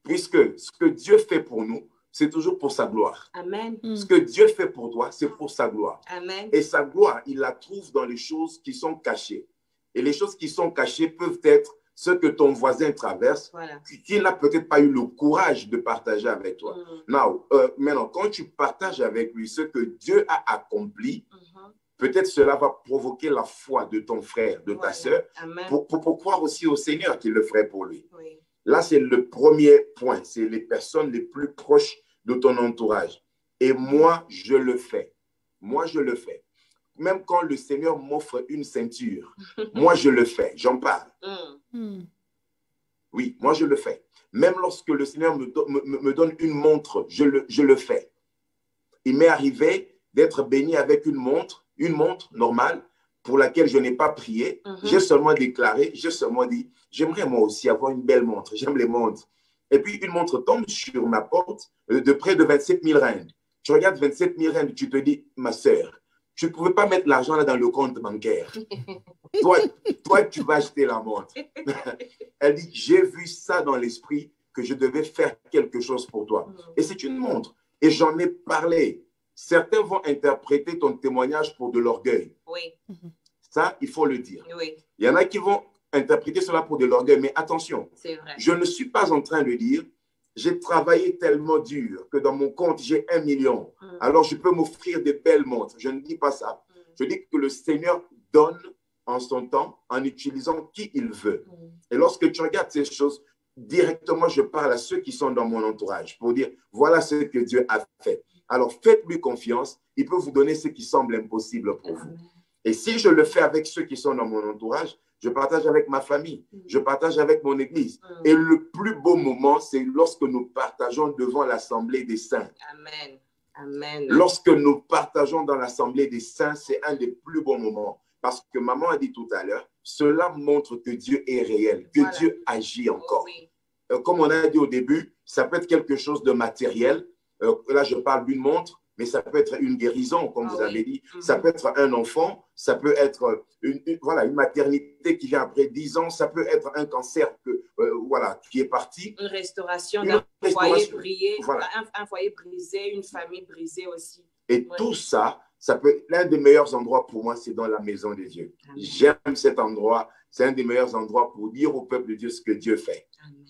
Puisque ce que Dieu fait pour nous, c'est toujours pour sa gloire. Amen. Ce que Dieu fait pour toi, c'est pour sa gloire. Amen. Et sa gloire, il la trouve dans les choses qui sont cachées. Et les choses qui sont cachées peuvent être ce que ton voisin traverse, qui n'a peut-être pas eu le courage de partager avec toi. Maintenant, quand tu partages avec lui ce que Dieu a accompli, peut-être cela va provoquer la foi de ton frère, de ta sœur, pour croire aussi au Seigneur qu'il le ferait pour lui. Là, c'est le premier point. C'est les personnes les plus proches de ton entourage. Et moi, je le fais. Moi, je le fais. Même quand le Seigneur m'offre une ceinture, moi, je le fais. J'en parle. Oui, moi, je le fais. Même lorsque le Seigneur me donne une montre, je le fais. Il m'est arrivé d'être béni avec une montre normale, pour laquelle je n'ai pas prié. J'ai seulement déclaré, j'ai seulement dit, j'aimerais moi aussi avoir une belle montre. J'aime les montres. Et puis, une montre tombe sur ma porte de près de 27 000 rand. Tu regardes 27 000 rand, tu te dis, ma sœur, tu ne pouvais pas mettre l'argent là dans le compte bancaire. Toi, tu vas acheter la montre. Elle dit, j'ai vu ça dans l'esprit que je devais faire quelque chose pour toi. Et c'est une montre. Et j'en ai parlé. Certains vont interpréter ton témoignage pour de l'orgueil. Oui. Ça, il faut le dire. Oui. Il y en a qui vont interpréter cela pour de l'orgueil, mais attention, je ne suis pas en train de dire j'ai travaillé tellement dur que dans mon compte, j'ai 1 million. Alors, je peux m'offrir des belles montres. Je ne dis pas ça. Je dis que le Seigneur donne en son temps en utilisant qui il veut. Et lorsque tu regardes ces choses, directement, je parle à ceux qui sont dans mon entourage pour dire, voilà ce que Dieu a fait. Alors, faites-lui confiance. Il peut vous donner ce qui semble impossible pour vous. Et si je le fais avec ceux qui sont dans mon entourage, je partage avec ma famille, je partage avec mon église. Et le plus beau moment, c'est lorsque nous partageons devant l'assemblée des saints. Amen. Amen. Lorsque nous partageons dans l'assemblée des saints, c'est un des plus beaux moments. Parce que maman a dit tout à l'heure, cela montre que Dieu est réel, que Dieu agit encore. Comme on a dit au début, ça peut être quelque chose de matériel. Là, je parle d'une montre, mais ça peut être une guérison, comme vous avez dit. Ça peut être un enfant, ça peut être une maternité qui vient après 10 ans, ça peut être un cancer qui est parti. Une restauration d'un foyer brisé, un foyer brisé, une famille brisée aussi. Et tout ça, ça peut l'un des meilleurs endroits pour moi, c'est dans la maison de Dieu. J'aime cet endroit. C'est un des meilleurs endroits pour dire au peuple de Dieu ce que Dieu fait. Amen.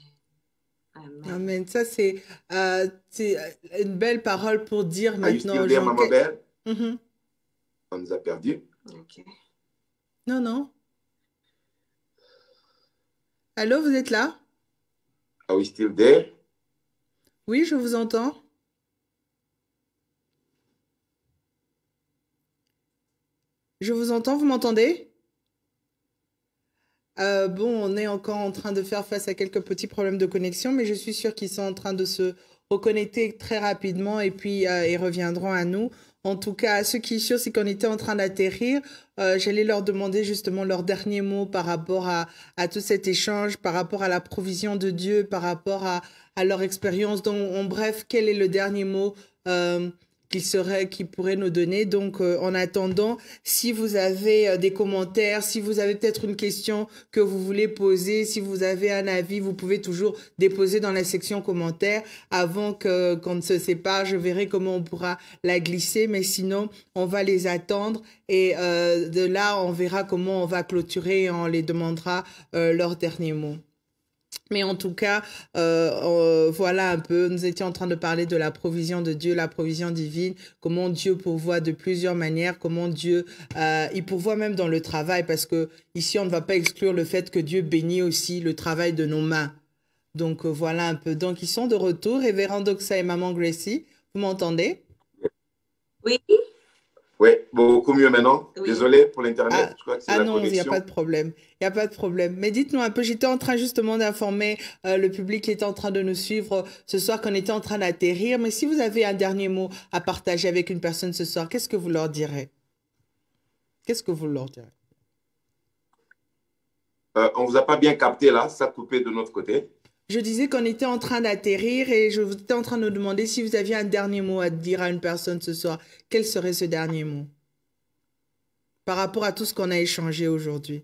Amen. Amen. Ça, c'est une belle parole pour dire maintenant. Are you still there, Maman Belle? On nous a perdus. Okay. Non, non. Allô, vous êtes là? Are we still there? Oui, je vous entends. Je vous entends, vous m'entendez? Bon, on est encore en train de faire face à quelques petits problèmes de connexion, mais je suis sûre qu'ils sont en train de se reconnecter très rapidement et puis ils reviendront à nous. En tout cas, ce qui est sûr, c'est qu'on était en train d'atterrir. J'allais leur demander justement leur dernier mot par rapport à tout cet échange, par rapport à la provision de Dieu, par rapport à leur expérience. Donc, en bref, quel est le dernier mot qu'ils pourraient nous donner. Donc, en attendant, si vous avez des commentaires, si vous avez peut-être une question que vous voulez poser, si vous avez un avis, vous pouvez toujours déposer dans la section commentaires. Avant qu'on ne se sépare, je verrai comment on pourra la glisser, mais sinon, on va les attendre et de là, on verra comment on va clôturer et on les demandera leur dernier mot. Mais en tout cas, voilà un peu, nous étions en train de parler de la provision de Dieu, la provision divine, comment Dieu pourvoit de plusieurs manières, comment Dieu, il pourvoit même dans le travail, parce que ici, on ne va pas exclure le fait que Dieu bénit aussi le travail de nos mains. Donc, voilà un peu. Donc, ils sont de retour, Révérend Doxa et Maman Gracie, vous m'entendez? Oui. Oui, beaucoup mieux maintenant. Oui. Désolé pour l'Internet. Je crois que c'est la non, connexion. il n'y a pas de problème. Il n'y a pas de problème. Mais dites-nous un peu, j'étais en train justement d'informer le public qui était en train de nous suivre ce soir qu'on était en train d'atterrir. Mais si vous avez un dernier mot à partager avec une personne ce soir, qu'est-ce que vous leur direz? Qu'est-ce que vous leur direz? On ne vous a pas bien capté là, ça a coupé de notre côté. Je disais qu'on était en train d'atterrir et je vous étais en train de demander si vous aviez un dernier mot à dire à une personne ce soir. Quel serait ce dernier mot par rapport à tout ce qu'on a échangé aujourd'hui?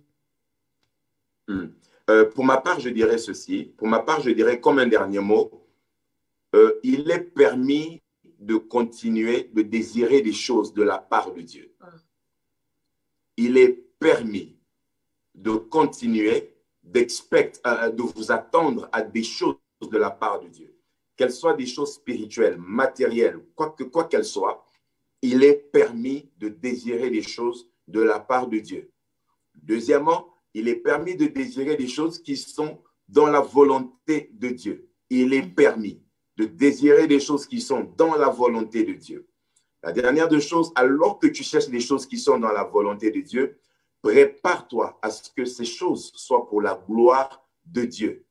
Pour ma part, je dirais ceci. Pour ma part, je dirais comme un dernier mot, il est permis de continuer de désirer des choses de la part de Dieu. Il est permis de continuer de vous attendre à des choses de la part de Dieu. Qu'elles soient des choses spirituelles, matérielles, quoi qu'elles soient, il est permis de désirer des choses de la part de Dieu. Deuxièmement, il est permis de désirer des choses qui sont dans la volonté de Dieu. Il est permis de désirer des choses qui sont dans la volonté de Dieu. La dernière des choses, alors que tu cherches des choses qui sont dans la volonté de Dieu, prépare-toi à ce que ces choses soient pour la gloire de Dieu.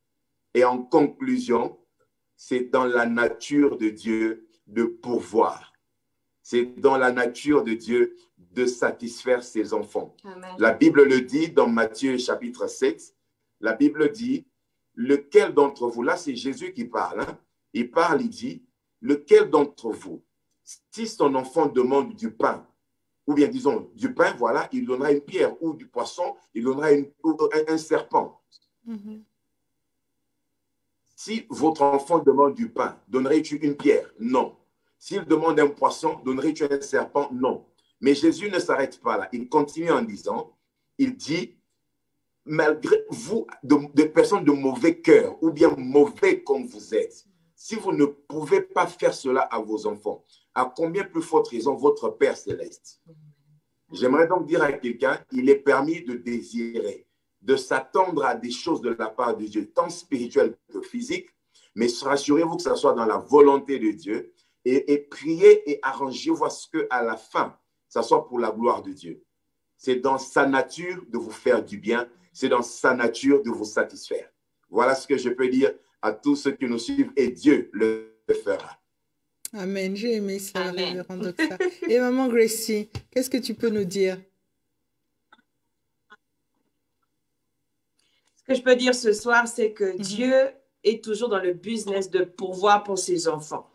Et en conclusion, c'est dans la nature de Dieu de pourvoir. C'est dans la nature de Dieu de satisfaire ses enfants. Amen. La Bible le dit dans Matthieu chapitre 7. La Bible dit, lequel d'entre vous, là c'est Jésus qui parle, hein? Il parle, il dit, lequel d'entre vous, si son enfant demande du pain, ou bien disons du pain, voilà, il donnera une pierre, ou du poisson, il donnera un serpent. Mhm. Si votre enfant demande du pain, donnerais-tu une pierre? Non. S'il demande un poisson, donnerais-tu un serpent? Non. Mais Jésus ne s'arrête pas là. Il continue en disant, il dit, malgré vous, des personnes de mauvais cœur, ou bien mauvais comme vous êtes, si vous ne pouvez pas faire cela à vos enfants, à combien plus forte raison votre Père céleste? J'aimerais donc dire à quelqu'un, il est permis de désirer, de s'attendre à des choses de la part de Dieu, tant spirituelles que physiques, mais rassurez-vous que ce soit dans la volonté de Dieu et priez et arrangez-vous à ce qu'à la fin, ça soit pour la gloire de Dieu. C'est dans sa nature de vous faire du bien, c'est dans sa nature de vous satisfaire. Voilà ce que je peux dire à tous ceux qui nous suivent et Dieu le fera. Amen. J'ai aimé ça, Amen. révérend Doxa. Et maman Gracie, qu'est-ce que tu peux nous dire? Ce que je peux dire ce soir, c'est que Dieu est toujours dans le business de pourvoir pour ses enfants.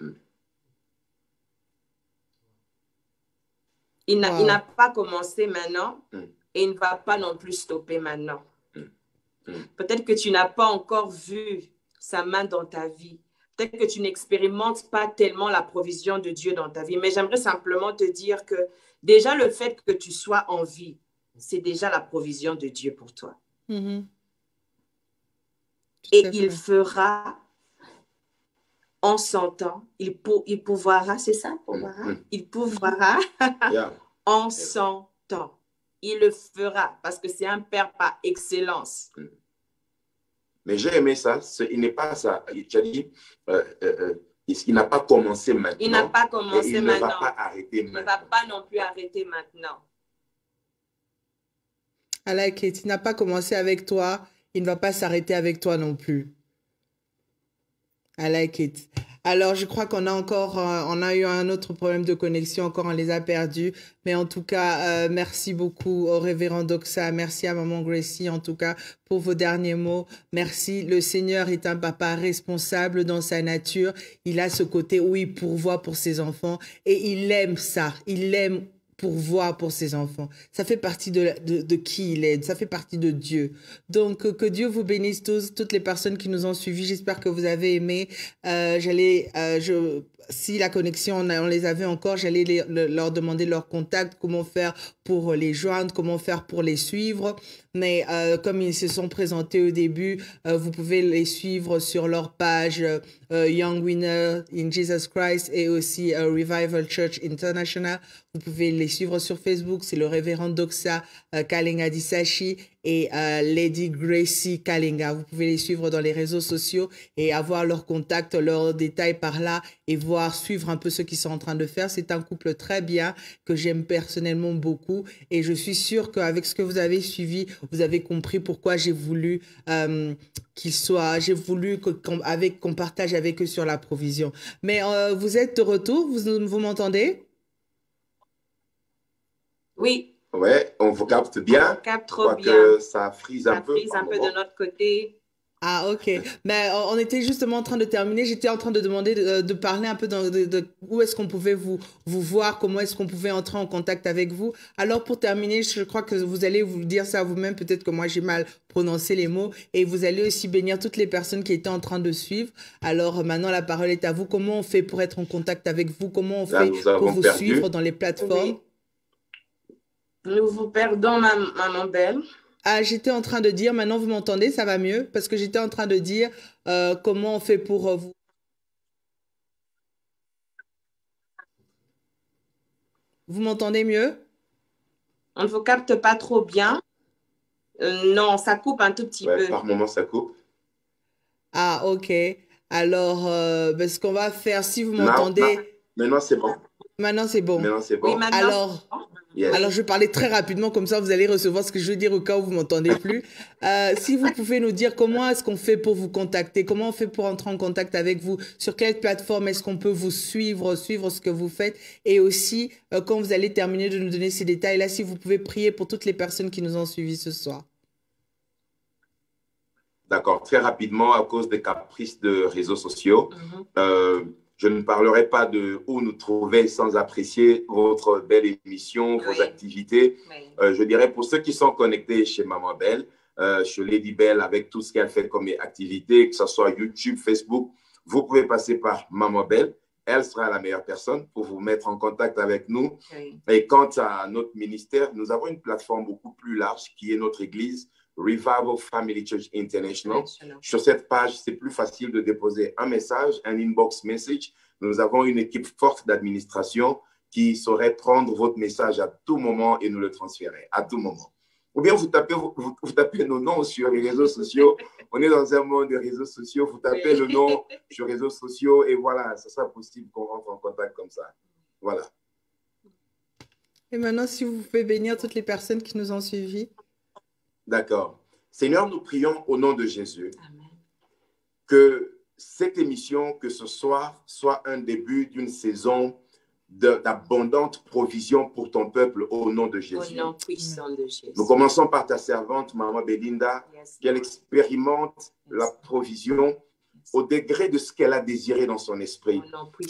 Il Wow. n'a pas commencé maintenant Mm. et il ne va pas non plus stopper maintenant. Mm. Peut-être que tu n'as pas encore vu sa main dans ta vie. Peut-être que tu n'expérimentes pas tellement la provision de Dieu dans ta vie. Mais j'aimerais simplement te dire que déjà le fait que tu sois en vie, c'est déjà la provision de Dieu pour toi. Mhm. Et Tout à il fait. fera en son temps, il pourvoira, c'est ça, pourvoira? Mm. Il pourvoira Yeah. en son temps. Il le fera parce que c'est un Père par excellence. Mais j'ai aimé ça. Il n'est pas ça. Tu as dit, il n'a pas commencé maintenant. Il n'a pas et commencé il ne va maintenant. pas arrêter Il ne va maintenant. pas non plus arrêter maintenant. I like it. Il n'a pas commencé avec toi, il ne va pas s'arrêter avec toi non plus. I like it. Alors, je crois qu'on a encore, on a eu un autre problème de connexion, encore on les a perdus. Mais en tout cas, merci beaucoup au révérend Doxa, merci à maman Gracie en tout cas pour vos derniers mots. Merci. Le Seigneur est un papa responsable dans sa nature. Il a ce côté où il pourvoit pour ses enfants et il aime ça. Il aime pourvoir pour ses enfants. Ça fait partie de qui il est, ça fait partie de Dieu. Donc, que Dieu vous bénisse tous, toutes les personnes qui nous ont suivis. J'espère que vous avez aimé. Si la connexion, on les avait encore, j'allais leur demander leur contact, comment faire pour les joindre, comment faire pour les suivre. Mais comme ils se sont présentés au début, vous pouvez les suivre sur leur page Young Winner in Jesus Christ et aussi Revival Church International. Vous pouvez les suivre sur Facebook, c'est le révérend Doxa Kalinga Disashi et Lady Gracie Kalinga. Vous pouvez les suivre dans les réseaux sociaux et avoir leurs contacts, leurs détails par là et voir, suivre un peu ce qu'ils sont en train de faire. C'est un couple très bien que j'aime personnellement beaucoup et je suis sûre qu'avec ce que vous avez suivi, vous avez compris pourquoi j'ai voulu j'ai voulu qu'on partage avec eux sur la provision. Mais vous êtes de retour, vous m'entendez? Oui, Ouais, on vous capte bien. on capte Je trop crois bien. que ça frise un Ça peu. frise par un peu moment. de notre côté. Ah, ok. Mais on était justement en train de terminer. J'étais en train de demander de parler un peu de où est-ce qu'on pouvait vous voir, comment est-ce qu'on pouvait entrer en contact avec vous. Alors, pour terminer, je crois que vous allez vous dire ça vous-même. Peut-être que moi, j'ai mal prononcé les mots. Et vous allez aussi bénir toutes les personnes qui étaient en train de suivre. Alors, maintenant, la parole est à vous. Comment on fait pour être en contact avec vous? Comment on Là, fait nous pour avons vous perdu. suivre dans les plateformes? Oui. Nous vous perdons, maman belle. Ah, j'étais en train de dire, maintenant vous m'entendez, ça va mieux? Parce que j'étais en train de dire comment on fait pour vous. Vous m'entendez mieux? On ne vous capte pas trop bien. Non, ça coupe un tout petit Ouais, peu. par moment, ça coupe. Ah, ok. Alors, ce qu'on va faire, si vous Now, m'entendez, Maintenant, c'est bon. Maintenant, c'est bon. Maintenant, c'est Oui, bon. maintenant. Alors, Yes. alors, je vais parler très rapidement, comme ça vous allez recevoir ce que je veux dire au cas où vous m'entendez plus. Si vous pouvez nous dire comment est-ce qu'on fait pour vous contacter, comment on fait pour entrer en contact avec vous, sur quelle plateforme est-ce qu'on peut vous suivre ce que vous faites, et aussi quand vous allez terminer de nous donner ces détails-là, si vous pouvez prier pour toutes les personnes qui nous ont suivis ce soir. D'accord. Très rapidement, à cause des caprices de réseaux sociaux, je ne parlerai pas de où nous trouver sans apprécier votre belle émission, vos activités. Je dirais pour ceux qui sont connectés chez Maman Belle, chez Lady Belle, avec tout ce qu'elle fait comme activité, que ce soit YouTube, Facebook, vous pouvez passer par Maman Belle. Elle sera la meilleure personne pour vous mettre en contact avec nous. Et quant à notre ministère, nous avons une plateforme beaucoup plus large qui est notre église, Revival Family Church International. Sur cette page, c'est plus facile de déposer un message, un inbox message. Nous avons une équipe forte d'administration qui saurait prendre votre message à tout moment et nous le transférer à tout moment. Ou bien vous tapez nos noms sur les réseaux sociaux. On est dans un monde de réseaux sociaux. Vous tapez le nom sur les réseaux sociaux et voilà, ce sera possible qu'on rentre en contact comme ça. Voilà. Et maintenant, si vous pouvez bénir toutes les personnes qui nous ont suivis. D'accord. Seigneur, nous prions au nom de Jésus. Amen. Que cette émission, que ce soir, soit un début d'une saison d'abondante provision pour ton peuple au nom de Jésus. Au nom puissant de Jésus. Nous commençons par ta servante, Maman Belinda, qu'elle expérimente la provision au degré de ce qu'elle a désiré dans son esprit,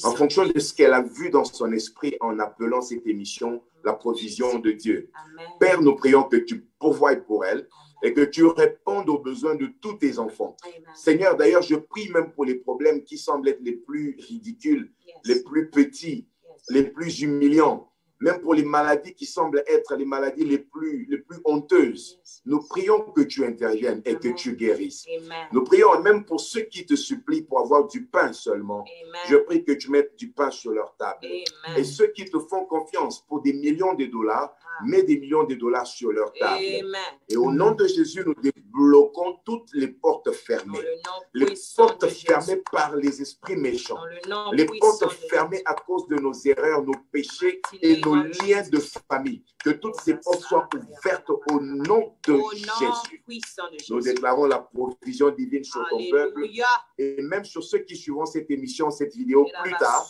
en fonction de ce qu'elle a vu dans son esprit en appelant cette émission la provision de Dieu. Amen. Père, nous prions que tu pourvoies pour elle et que tu répondes aux besoins de tous tes enfants. Amen. Seigneur, d'ailleurs, je prie même pour les problèmes qui semblent être les plus ridicules, les plus petits, les plus humiliants, même pour les maladies qui semblent être les maladies les plus honteuses. Nous prions que tu interviennes et que tu guérisses. Amen. Nous prions même pour ceux qui te supplient pour avoir du pain seulement. Amen. Je prie que tu mettes du pain sur leur table. Amen. Et ceux qui te font confiance pour des millions de dollars, mets des millions de dollars sur leur table. Amen. Et au nom de Jésus, nous débloquons toutes les portes Dans fermées. le nom Les puissant portes de Jésus. fermées par les esprits méchants. Dans le nom Les puissant portes de fermées à cause de nos erreurs, nos péchés et nos liens de famille. Que toutes ces portes soient ouvertes au nom de Au nom Jésus. puissant de Nous Jésus. déclarons la provision divine sur ton peuple Alléluia. et même sur ceux qui suivront cette émission, cette vidéo plus tard,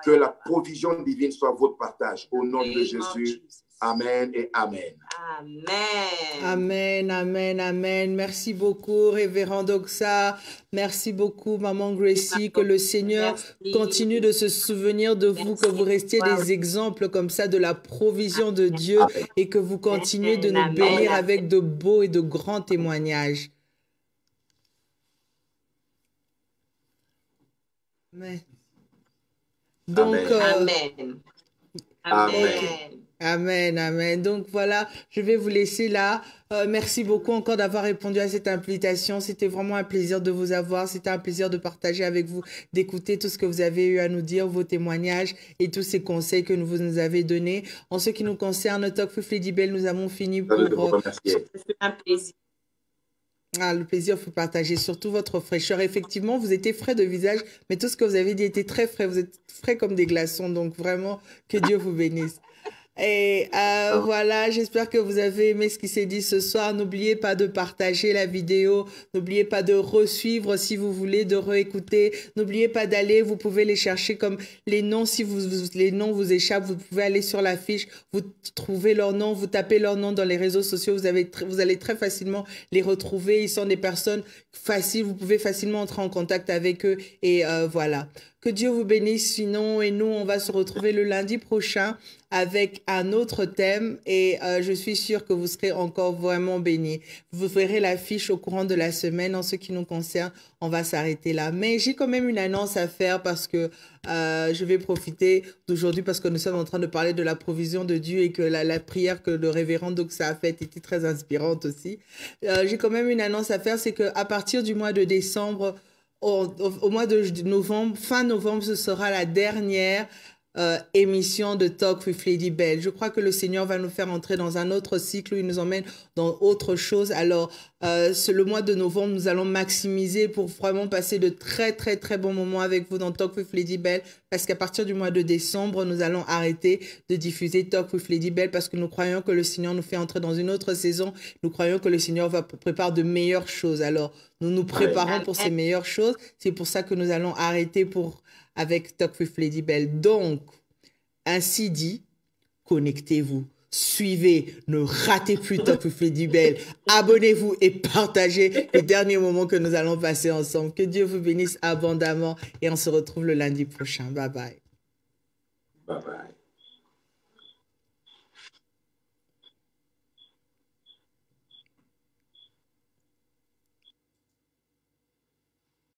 que la provision divine soit votre partage. Au nom de Jésus. Amen et Amen. Amen. Amen, amen, amen. Merci beaucoup, Révérend Doxa. Merci beaucoup, Maman Gracie. Que le Seigneur Merci. continue de se souvenir de vous, que vous restiez des exemples comme ça de la provision de Dieu et que vous continuez de nous Amen. bénir avec de beaux et de grands témoignages. Amen. Donc, Amen. Amen. Amen. Amen. Amen, amen. Donc voilà, je vais vous laisser là. Merci beaucoup encore d'avoir répondu à cette invitation. C'était vraiment un plaisir de vous avoir. C'était un plaisir de partager avec vous, d'écouter tout ce que vous avez eu à nous dire, vos témoignages et tous ces conseils que vous nous avez donnés. En ce qui nous concerne, Talk with Lady Belle, nous avons fini pour... remercier. C'est un plaisir. Ah, le plaisir, faut partager, surtout votre fraîcheur. Effectivement, vous étiez frais de visage, mais tout ce que vous avez dit était très frais. Vous êtes frais comme des glaçons, donc vraiment, que Dieu vous bénisse. Et voilà, j'espère que vous avez aimé ce qui s'est dit ce soir. N'oubliez pas de partager la vidéo. N'oubliez pas de resuivre si vous voulez, de réécouter. N'oubliez pas d'aller, vous pouvez les chercher comme les noms. Si les noms vous échappent, vous pouvez aller sur la fiche, vous trouvez leur nom, vous tapez leur nom dans les réseaux sociaux. Vous allez très facilement les retrouver. Ils sont des personnes faciles. Vous pouvez facilement entrer en contact avec eux. Et voilà. Que Dieu vous bénisse. Sinon, et nous, on va se retrouver le lundi prochain avec un autre thème et je suis sûre que vous serez encore vraiment bénis. Vous verrez l'affiche au courant de la semaine. En ce qui nous concerne, on va s'arrêter là. Mais j'ai quand même une annonce à faire parce que je vais profiter d'aujourd'hui parce que nous sommes en train de parler de la provision de Dieu et que la prière que le révérend Doxa a faite était très inspirante aussi. J'ai quand même une annonce à faire, c'est qu'à partir du mois de décembre, au mois de novembre, fin novembre, ce sera la dernière émission de Talk with Lady Belle. Je crois que le Seigneur va nous faire entrer dans un autre cycle où il nous emmène dans autre chose. Alors, le mois de novembre, nous allons maximiser pour vraiment passer de très, très, très bons moments avec vous dans Talk with Lady Belle, parce qu'à partir du mois de décembre, nous allons arrêter de diffuser Talk with Lady Belle parce que nous croyons que le Seigneur nous fait entrer dans une autre saison. Nous croyons que le Seigneur va préparer de meilleures choses. Alors, nous nous préparons pour ces meilleures choses. C'est pour ça que nous allons arrêter avec Talk with Lady Belle. Donc, ainsi dit, connectez-vous, suivez, ne ratez plus Talk with Lady Belle, abonnez-vous et partagez les derniers moments que nous allons passer ensemble. Que Dieu vous bénisse abondamment et on se retrouve le lundi prochain. Bye bye.